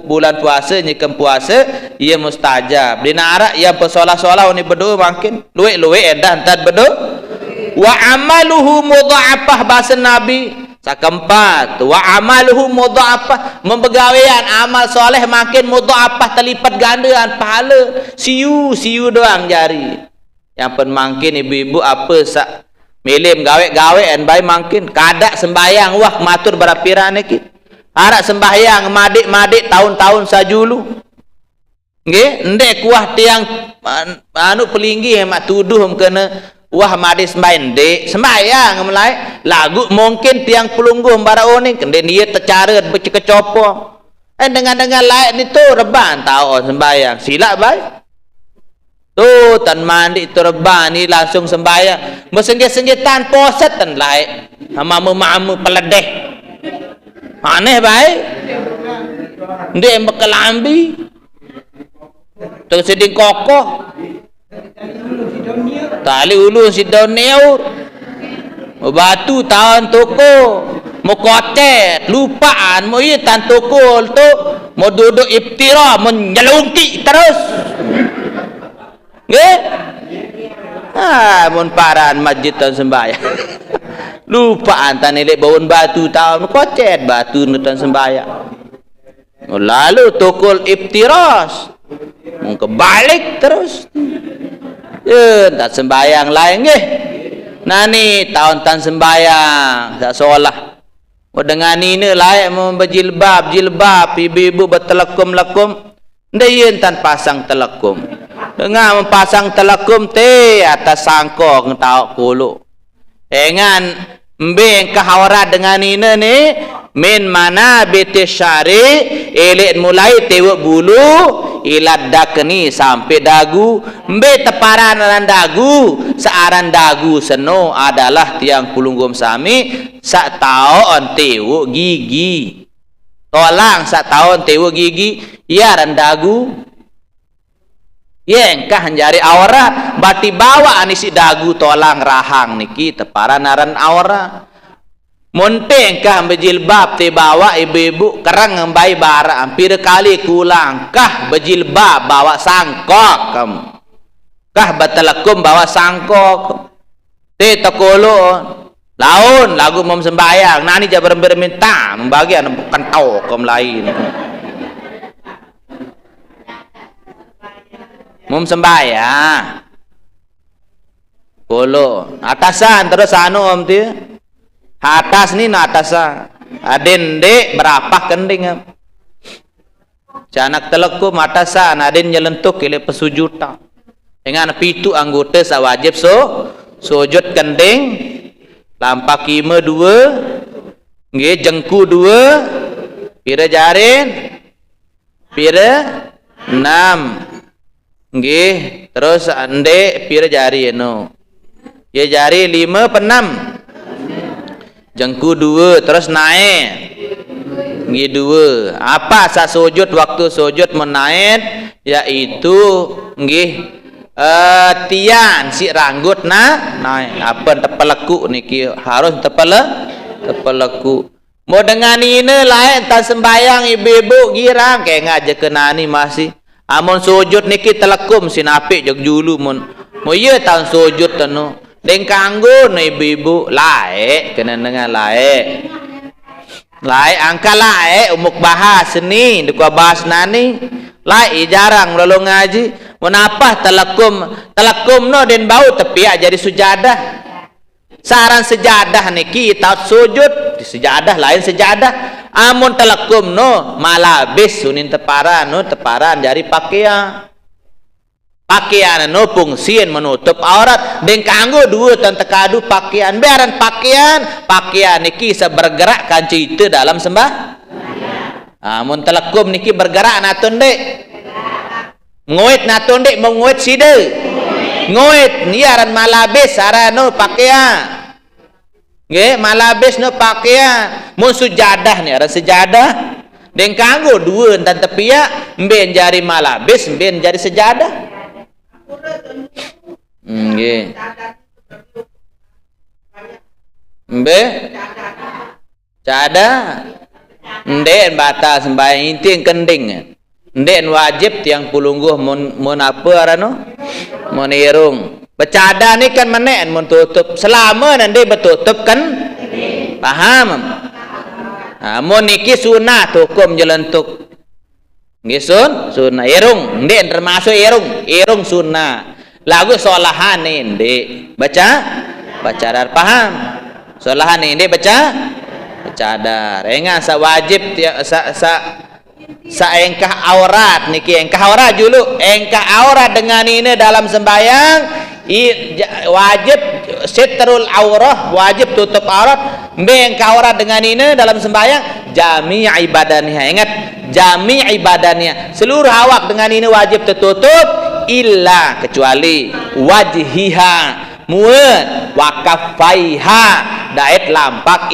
bulan puasa nyekem puasa ia mustajab dina arak yang pesolah-solah ni berdoa makin luwe-luwe edah entat berdoa wa amaluhu mudha'afah bahasa Nabi sakempat wa amaluhu mudha'afah membegawean amal soleh makin mudha'afah terlipat gandaan pahala siu doang jari yang pen makin ibu-ibu apa sak milim gawe-gawe en bae makin kadak sembayang wah matur berapira niki Arak sembahyang madik-madik tahun-tahun sajulu. Nggih, ndek kuah tiang anu pelinggi mak tuduh kena wah madik sembahyang ndek sembahyang mulai lagu mungkin tiang pelungguh barao ni kende dia tercaret bercekecopo. Dengan lain itu reban tahu sembahyang silap baik. Tu tan mandi tu reban ni langsung sembahyang. Mesenggit-senggitan poset tan lain. Mamu peledeh. Aneh baik. Ndek bekelambi. Terus seding kokoh. Tali ulu si daun neur. Batu tahun toko. Mau kotet, lupaan, mau iya tan toko tu. Mau duduk iftira, menyelungki terus. Nggih? Mun paran masjid tahun sembahyang. Lupaan tan elek bawon batu tahun kotet batu nutan sembahyang. Lalu tukul iftiras. Mun kebalik terus. Tak sembahyang lain nggih. Nani tahun tan sembahyang, tak solah. Dengan ini layak membajilbab, jilbab, ibu-ibu bertelekum-lekum. Ndayen tan pasang telekum. Dengan mempasang telekum te atas sangkong tahu kulu. Dengan mbeng kahawara dengan ini ni min mana bete syari elit mulai tewak bulu ilat dakni sampai dagu mbe teparan aran dagu searan dagu seno adalah tiang pulunggum sami sak taon tewak gigi tolang sak taon tewak gigi ya aran dagu yen kah jari awara bati bawa anisi dagu tolang rahang niki teparan aran awara monteng kah berjilbab te bawa ibu-ibu kerang ngembai bara hampir kali kulang kah berjilbab bawa sangkok kamu kah batalakum bawa sangkok te takolo laun lagu mom sembayang nani jabar berminta membagi anak bukan tahu kaum lain mom sembayang kolo atasan terus anu om tu atas ni na atas aden dek berapa kending canak telekum atasan aden nyelentuk kile pesujuta dengan pitu anggota sawajib sujud kending lampak kima 2 nggih jengku 2 pira jarin pira 6 nggih terus ndek pira jari anu ya jari 5 per 6 jengku 2 terus naik nggih 2 apa sak sujud waktu sujud menaik yaitu nggih tian si ranggut naik apa tepeleku niki harus tepeleku mau dengan ini lain tak sembayang ibu-ibu girang kayak ngaje kenani masih amun sujud niki telekum sinapik jog julu mun mau iya tahun sujud tanu deng kanggo na ibu-ibu lae kena dengan lae angka lae umuk bahas ni dukwa bahas nani lae jarang lalu ngaji menapa telekum no den bau tepiak jadi sujadah saran sejadah niki taut sujud di sejadah lain sejadah amun telekum no malabis sunin teparan no teparan jari pakaian no fungsian menutup aurat deng kanggo 2 tan tekadu pakaian bearan pakaian niki bisa bergerak kan cita dalam sembah amun telekum niki bergerak natun dek ngoit natun dek mengoit side ngoit ni aran malabis aran no pakaian nggih malabis no pakaian mun sujadah ni aran sejadah deng kanggo 2 tan tepiak mben jari malabis mben jari sejadah nggih mbe cada ndek batas sembahyang inting kending ndek wajib tiang pulungguh mun apa arano mun irung becada ni kan menen mun tutup selama nanti betutup kan paham mun niki sunah hukum jelentuk nggih sunah irung ndek termasuk irung sunah lagu solahan ndek baca dar paham solahan ndek baca Cadar. Ingat sa wajib sa engkah aurat niki engkah aurat dulu. Engkah aurat dengan ini dalam sembahyang wajib sitrul aurah, wajib tutup aurat. Engkah aurat dengan ini dalam sembahyang jami' ibadahnya. Ingat, jami' ibadahnya. Seluruh awak dengan ini wajib tertutup illa kecuali wajhiha muat wakafaiha dait lampak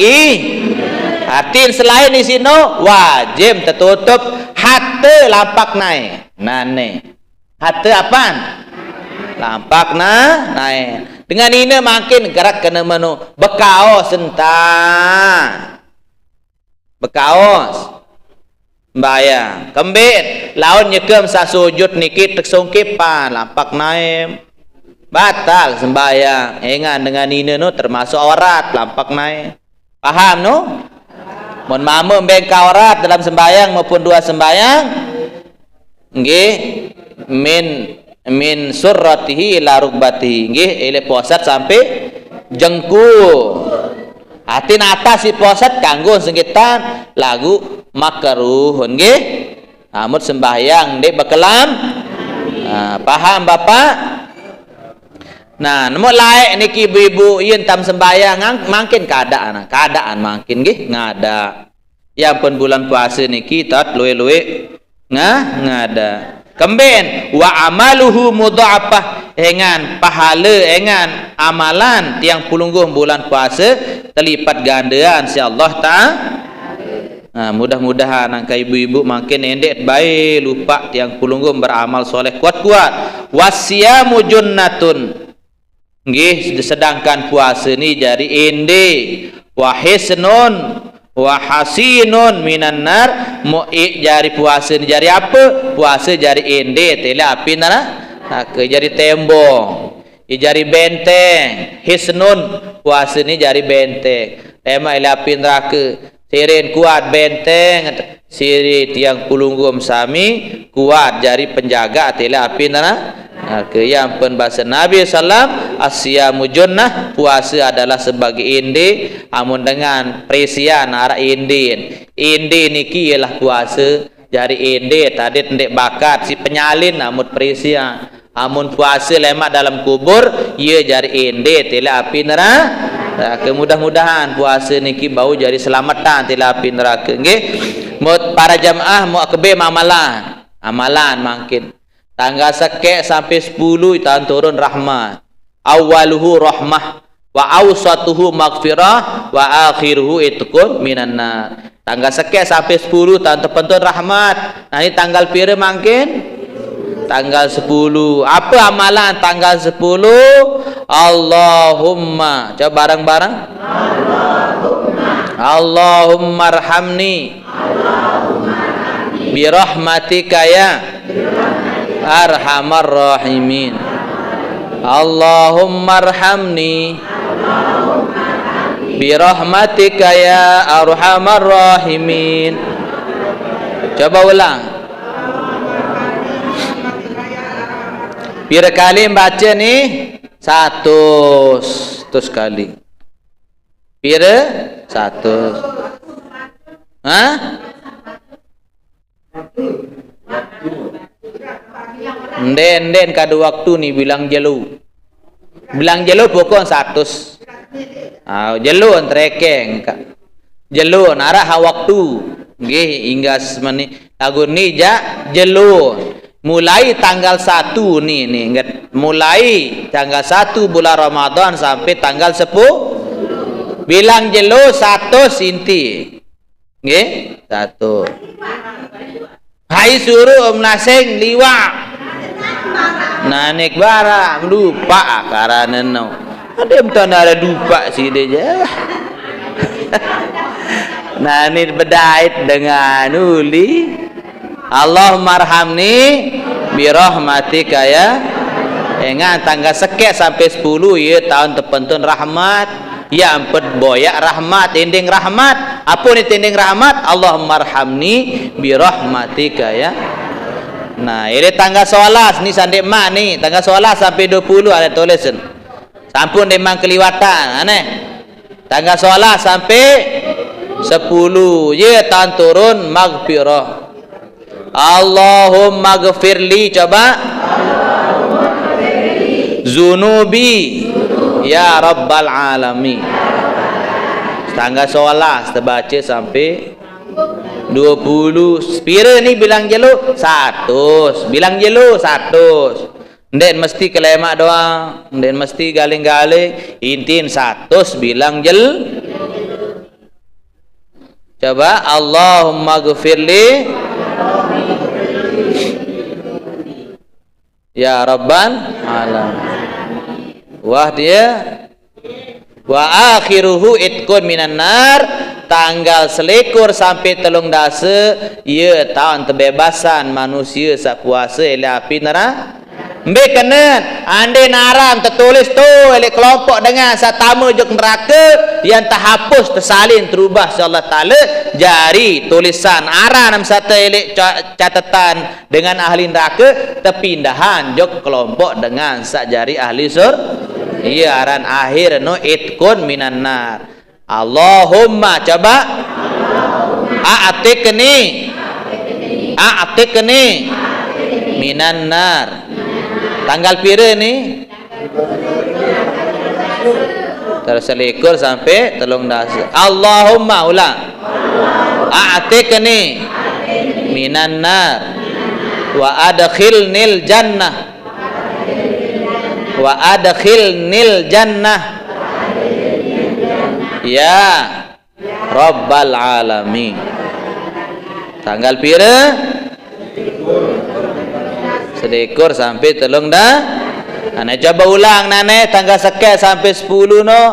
artiin selain di sini wajib tertutup hati lampak naik nane hati apaan lampak naik dengan ini makin gerak kena menu bekaos entah bekaos bayang kembit laun nyekem sa sujud niki tersungkipan lampak naik batal sembahyang. Ingat dengan ini no termasuk aurat lampak naik. Paham no? Mun mama bengka aurat dalam sembahyang maupun dua sembahyang nggih min surratihi ila rukbatihi nggih ele posat sampai jengkul. Atin atas si posat kanggo sengkitan lagu makruh nggih. Amut sembahyang dek bekelam. Paham Bapak? Nah, nemu laik niki ibu-ibu yen tam sembahyang makin keadaan makin nggih ngada. Ya pun bulan puasa niki tat luwe-luwe ngada. Kemben wa amaluhu mudha'afah engan pahala engan amalan tiang pulungguh bulan puasa terlipat gandaan si Allah Ta'ala. Nah, mudah-mudahan angka ibu-ibu makin endek baik lupa tiang pulungguh beramal soleh kuat-kuat. Wasyamu junnatun nggih sedangkan puasa ni jadi ende wa hisnun wa hasinun minan nar jari puasa ni jadi apa puasa jadi ende tele api neraka jadi tembok jadi benteng hisnun puasa ni jadi benteng tema ile api neraka sirin kuat benteng siri tiang pulunggum sami kuat jadi penjaga tele api neraka yang pun bahasa Nabi sallam asyamu junnah puasa adalah sebagai indi amun dengan perisian arah indi niki ialah puasa jadi indi tadi ndek bakat si penyalin amun perisian amun puasa lemak dalam kubur ia jadi indi tila api neraka. Mudah-mudahan puasa niki bau jadi selamatan tila api neraka nggih. Para jamaah mau kebe amalan makin tanggal sekek sampai 10 tahun turun rahmat. Awaluhu rahmah wa awsatuhu maghfirah wa akhiruhu itqun minan nar. Tanggal sekek sampai 10 tahun terpentun rahmat. Nah ini tanggal pira makin? Tanggal 10. Apa amalan tanggal 10? Allahumma. Coba bareng-bareng. Allahumma arhamni. Bi rahmatika ya arhamar rahimin. Allahumma arhamni bi rahmatika ya arhamar rahimin. Coba ulang. Pira kali baca ni? 100 kali. Pira? 100. Hah? Nden kada waktu ni bilang jelu pokok 100 jelu trekeng jelu arah waktu nggih hingga semeni lagu ni jelu mulai tanggal 1 nih ingat mulai tanggal 1 bulan Ramadan sampai tanggal 10 bilang jelu 100 inti nggih 1 hai suruh naseng liwak nanik bara lupa karena no ada betul ada lupa sih dia nanik bedait dengan uli Allahumma arhamni bi rahmatika ya ingat tanggal sekek sampai 10 ya tahun terpentun rahmat ya ampun boyak rahmat ending rahmat apa ni ending rahmat Allahumma arhamni bi rahmatika ya. Nah, ini tanggal 11 ni sandek mak ni, tanggal 11 sampai 20 ada tulisan. Sampun memang keliwatan, aneh. Tanggal 11 sampai 10 ya tan turun maghfirah. Allahumma ghafirli, coba zunubi ya rabbal alamin. Tanggal 11 terbaca sampai 20. Spira ni bilang jelu 100, bilang jelu 100. Ndek mesti kelemak doang, ndek mesti galing-galing, intin 100 bilang jel. Coba Allahumma ghafirli ya rabbal alamin. Wah dia wa akhiruhu itkun minan nar, tanggal selikur sampai telung dasa ia tahun terbebasan manusia sak puasa ele api neraka. Mbek kena ande naram tertulis tu ele kelompok dengan satama jok neraka yang terhapus tersalin terubah insyaallah taala jari tulisan aran satu ele catatan dengan ahli neraka terpindahan jok kelompok dengan sak jari ahli surga. Iya aran akhir no itkun minan nar. Allahumma coba a'tikni minan nar. Tanggal pira ni? Terselikur sampai telung dasa. Allahumma ulang. A'tikni minan nar wa adkhilnil jannah. Wa adkhilnil jannah ya rabbal alamin. Tanggal pira? Selikur sampai telung dah. Ane coba ulang nane tanggal sekian sampai 10 no.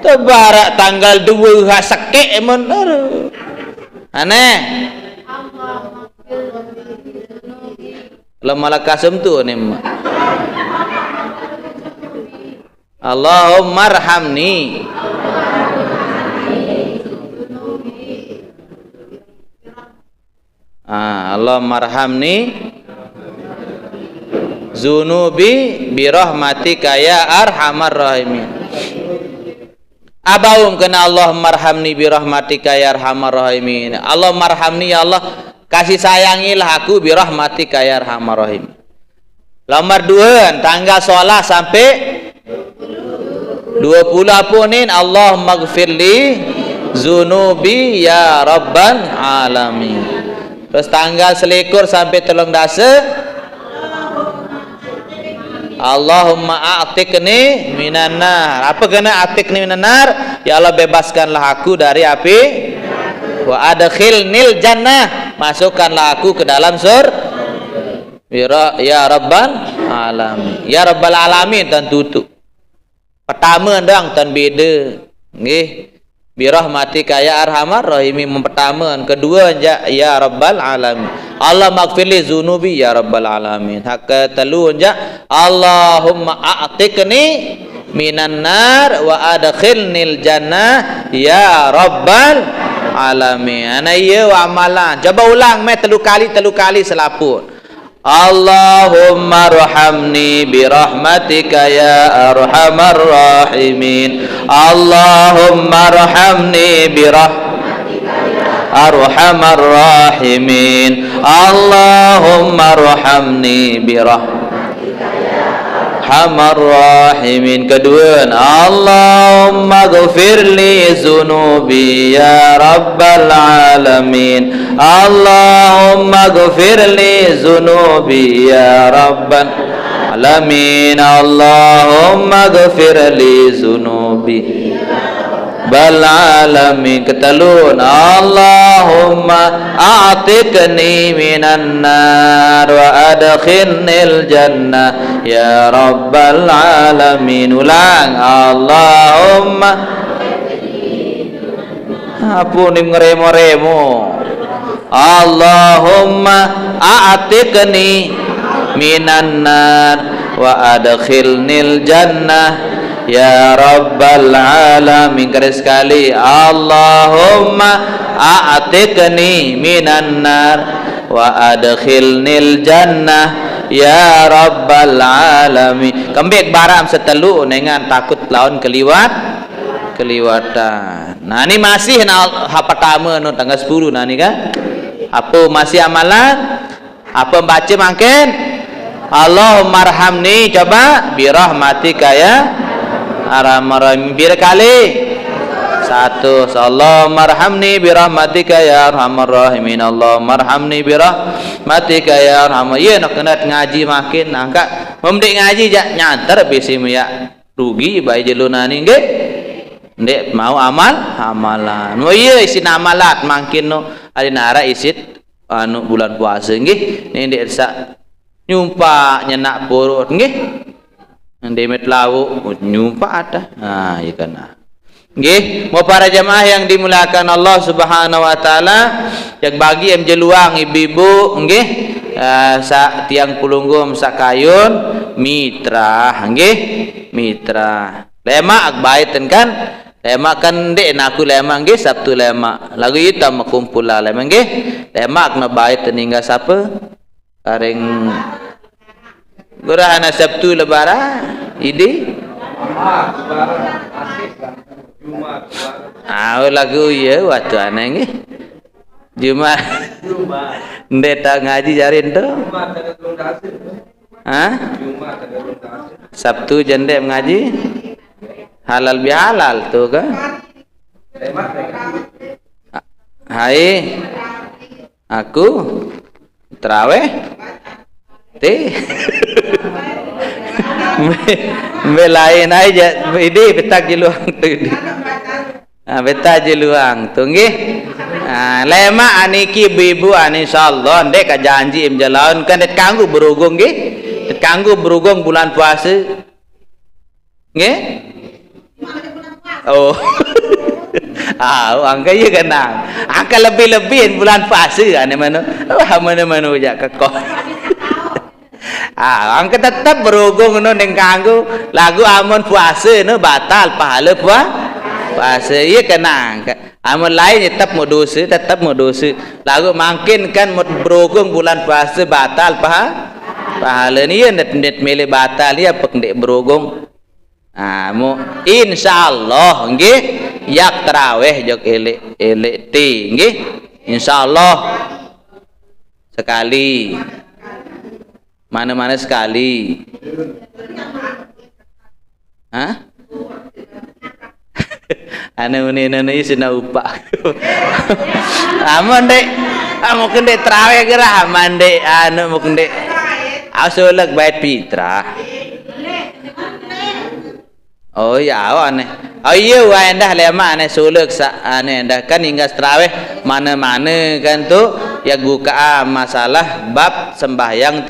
Tebarak tanggal 2 sekek mun. Ane Lama kasum tu ni. Allahumma arhamni. Allahumma arhamni zunubi birahmatika ya arhamar rahimin. Abaum kena Allahumma arhamni birahmatika ya arhamar rahimin. Allahumma arhamni ya Allah, kasih sayangilah aku birahmatika ya arhamar rahim. Nomor 2 tanggal 11 sampai 20 apunin Allahumma ghafirli zunubi ya rabbal alamin. Terus tanggal selikur sampai telung dasa Allahumma a'tikni minan nar. Apa kena a'tikni minan nar? Ya Allah bebaskanlah aku dari api. Wa adkhilnil jannah, masukkanlah aku ke dalam surga. Ya rabbal alamin. Ya rabbal alamin tan tutup. Pertama ndang tan beda. Nggih. Birahmatika ya arhamar rahimin pertama, kedua ya rabbal alamin. Allah maghfirli zunubi ya rabbal alamin. Hak telu Allahumma a'tikni minan nar wa adkhilnil jannah ya rabbal alamin. Ana ya wa amalan. Coba ulang mai telu kali selaput. Allahumma arhamni birahmatika ya arhamar rahimin. Allahumma arhamni birahmatika ya arhamar rahimin. Allahumma arhamni birahmatika ya arhamar rahimin. Kedua, Allahumma ghafirli zunubi ya rabbal alamin. Allahumma ghafirli zunubi ya rabbal alamin. Allahumma ghafirli zunubi bal alamin. Ketelun, Allahumma a'tikni minan nar wa adkhilnil jannah ya rabbal alamin. Ulang, Allahumma ampun ngeremo-remo. Allahumma a'tikni minan nar wa adkhilnil jannah ya rabbal alamin. Sekali, Allahumma a'tikni minan nar wa adkhilnil jannah ya rabbal alamin. Kembek baram setelu dengan takut lawan keliwat keliwatan. Nah ni masih pertama no tanggal 10 nah ni kan. Apa masih amalan? Apa baca makin? Allahumma arhamni, coba birahmatika ya arhamar rahimin. Bir kali. Satu. Allahumma arhamni birahmatika ya arhamar rahimin. Allahumma arhamni birahmatika ya arhamar. Ya nak kena ngaji makin angkat. Memdik ngaji jak nyantar bisimu ya. Rugi bayi jeluna ni nggih. Ndek mau amalan. Oh iya isin amalat makin no ari nara isit anu bulan puasa nggih. Ni ndek sak nyumpa nyenak purut nggih. Ndek met lawu nyumpa ada. Nah iya kana. Nggih, mau para jamaah yang dimuliakan Allah Subhanahu wa taala, yang bagi em jeluang ibu-ibu nggih, sak tiang pulunggum sak kayun mitra nggih, mitra. Lemak baiten kan? Lemak kan dek naku lemak nggih Sabtu lemak. Lagu itu makumpul lah lemak nggih. Lemak na baiten hingga siapa? Kareng gurahana Sabtu lebaran idi. Lagu ya waktu aneh nggih. Jumat. Ndek tak ngaji jarin tu. Sabtu jendek ngaji. Halal bihalal tu kan. Hai. Aku terawih. Lain aja ini betak jeluang tu ini. Betak jeluang tu nggih. Lema aniki ibu ani insyaallah ndek ka janji im jalan kan det kanggo berugong nggih. Det kanggo berugong bulan puasa. Nggih? Oh. Angka ya kenang. Angka lebih-lebihin bulan puasa ane mana. Mana-mana jak kekok. Angka tetap berhubung no dengan kanggo lagu amun puasa no batal pahala puasa iya kenang amun lain tetap mau dosa lagu makin kan berhubung bulan puasa batal pahala ni ya net milih batal ya pendek berhubung mu insyaallah nggih yak tarawih jog elek ti nggih insyaallah sekali mana-mana sekali. Hah? Ane sina upah. Amun dek, mungkin dek terawih gerah, mande mungkin dek asolak bait fitrah. Oh ya, aneh. Oh iya, wah endah lema aneh solek aneh endah kan hingga terawih mana-mana kan tu ya buka masalah bab sembahyang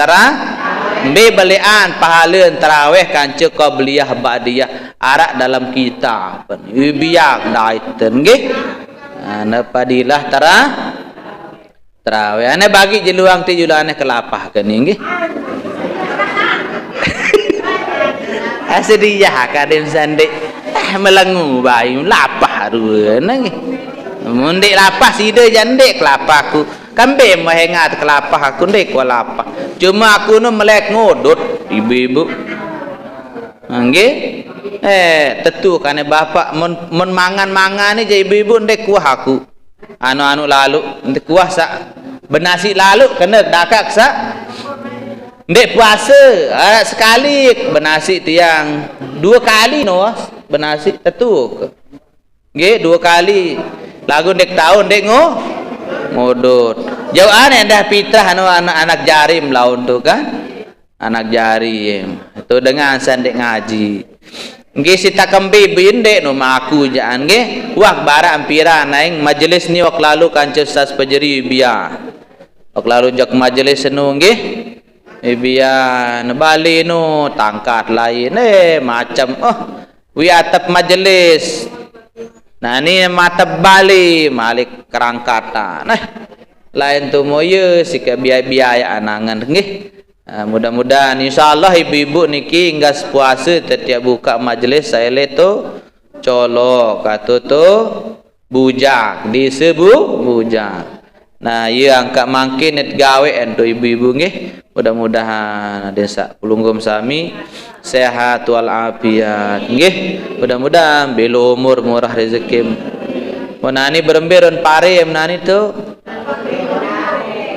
belian pahala tarawih kanca qabliyah ba'diyah arak dalam kitab biak daiten nggih ana padilah tarawih ana bagi jeluang ti julane kelapah kan nggih asediyah kaden sande melengu bayu lapah rueuna nggih mun dek lapah sida jandek kelapahku kambe mahengat kelapah aku ndek kelapah cuma aku nu melek ngodot ibu-ibu nggih tentu kane bapak mun mangan ni je ibu-ibu ndek kuah aku anu lalu ndek kuah sak benasi lalu kena dakak sak ndek puasa sekali benasi tiang 2 kali no benasi tentu nggih 2 kali lagu ndek tahun ndek ngodot jauh aneh dah fitrah anak jarim laun tu kan anak jarim itu dengan sandek ngaji nggih sita kembi bindek no maku jaan nggih wak bara ampira naing majelis ni wak lalu kanca sas pejeri biya wak lalu jak majelis nu nggih biya Bali nu tangkat lain macam wi atap majelis. Nah ni mata Bali malik kerangkatan. Lain tu moye sika biaya anangan nggih. Mudah-mudahan insyaallah ibu-ibu niki hingga puasa setiap buka majelis saya leto colok atau tu bujak disebut bujak. Nah ia angkat mangkin net gawe ento ibu-ibu nggih. Mudah-mudahan desa pulunggum sami sehat wal afiat. Nggih, mudah-mudahan belo umur murah rezeki. Menani beremberon pare menani tu.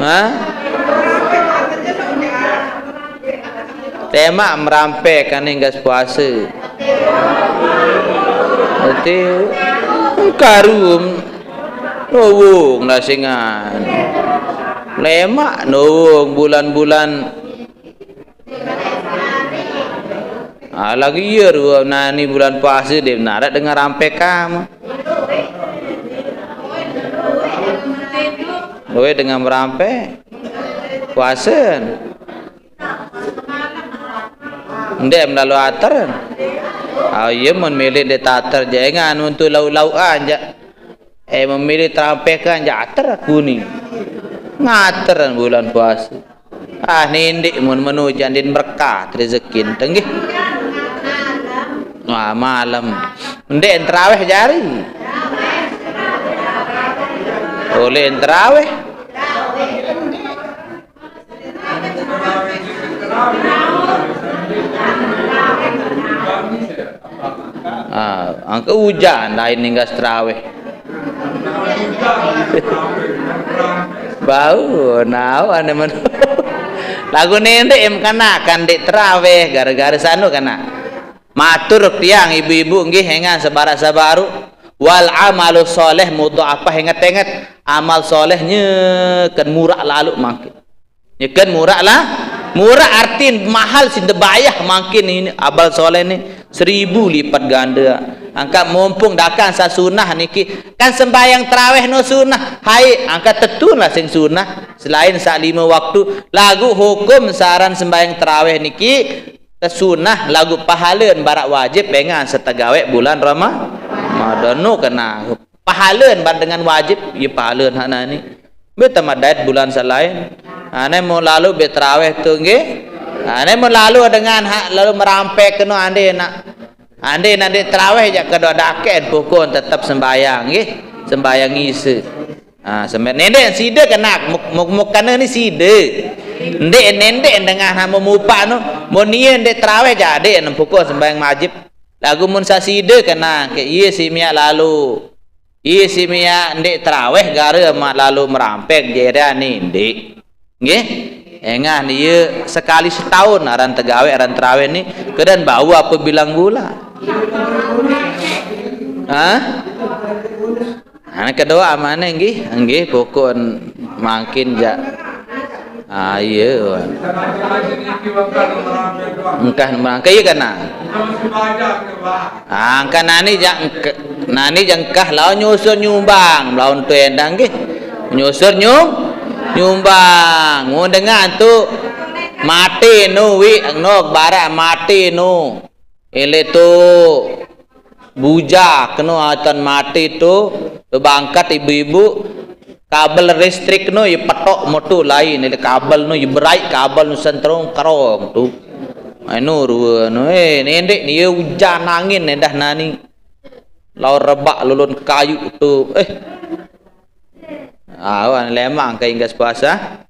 Ha? Tema merampe kan hingga puasa. Berarti karum nowong lasingan. Lemak nowong bulan-bulan. Lagi ya nani bulan puasa dia benar dengan rampe kamu. Loe dengan merampe puasa. Ndek melalui atar. Iya memilih de tatar jangan untuk lau-lau aja. Memilih terampekan aja atar aku ni. Ngatar bulan puasa. Nindik mun menu jandin berkah rezeki tenggih. Wah malam. Ndek terawih jari. Oleh terawih. Angka hujan lain hingga terawih. Bau, nau ane menu. Lagu nende em kana kan dek terawih gara-gara sanu kana. Matur tiang ibu-ibu nggih hengan sabara-sabaru wal amalu soleh mudha'afah hengat-hengat amal solehnya kan murah lalu makin. Ya kan murah lah. Murah artin mahal sinde bayah makin ini amal soleh ni 1000 lipat ganda. Angka mumpung dakan sa sunnah niki kan sembahyang tarawih no sunnah. Hai angka tetun lah sing sunnah selain sa 5 waktu lagu hukum saran sembahyang tarawih niki sunnah lagu pahalan barak wajib dengan setagawe bulan Ramadan no kena pahalan bar dengan wajib ye pahalan hak ni. Beta madait bulan selain. Ane mau lalu betraweh tu nggih. Ane mau lalu dengan hak lalu merampe kena ande nak terawih jak kedua daken pokok tetap sembayang nggih. Sembayang isi. Nendek sida kena muk kana ni sida. Nendek dengan hak memupak no. Mun ieu ndek terawih jadi nan pokok sembayang wajib. Lagu mun sa sida kena ke ieu si mia lalu. Ieu si mia ndek terawih gara mak lalu merampek jera ni ndek. Nggih, engan ieu sekali setahun aran tegawe aran tarawih ni kedan bau apa bilang gula. Anak kedua amane nggih pokok makin ja. Iya. Engkah merangkai kana. Angka nani jangkah lawan nyusur nyumbang lawan tu endang nggih. Nyusur nyumbang mun dengan tu mati nu wi no bara mati nu ele tu bujak nu atan mati tu bangkat ibu-ibu kabel listrik nu ye petok motu lain ele kabel nu ye berai kabel nu sentrong karong tu anu ruwa nu nendek ni hujan angin endah nani lau rebak lulun kayu tu awan lemang ke inggas puasa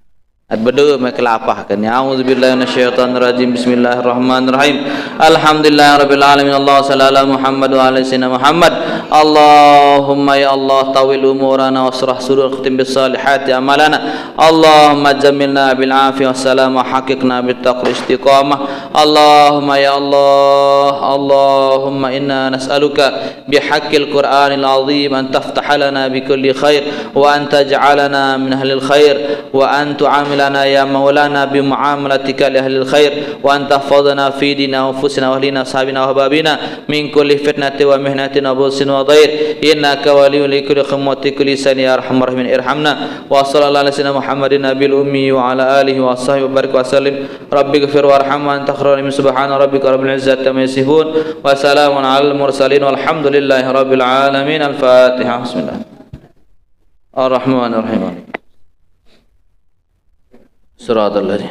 Berdoa kelapah kan. A'udzubillahi minasyaitonirrajim. Bismillahirrahmanirrahim. Alhamdulillahirabbil alamin. Allahu sallallahu Muhammad wa ala sayyidina Muhammad. Allahumma ya Allah tawil umurana wasrah sudur khatim bis salihati amalana. Allahumma jammilna bil afiyah wassalam wa haqiqna bit taqwa istiqamah. Allahumma ya Allah, Allahumma inna nas'aluka bihaqqil Qur'anil azim an taftah lana bi kulli khair wa an taj'alana min ahlil khair wa an tu'amilana يا مولانا بمعاملتك لأهل الخير وأن تحفظنا في ديننا وأنفسنا وأهلنا وأصحابنا وأحبابنا من كل فتنة ومهنة وبؤس وضير إنك ولي لكل خير كل لسان يا أرحم الراحمين ارحمنا وصلى الله على سيدنا محمد النبي الأمي وعلى آله وصحبه وبارك وسلم رب اغفر وارحم وأنت خير من سبحان ربك رب العزة عما يصفون وسلام على المرسلين والحمد لله رب العالمين. الفاتحة. بسم الله الرحمن الرحيم. صراط الذين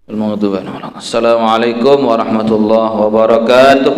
المغضوب عليهم. السلام عليكم ورحمة الله وبركاته.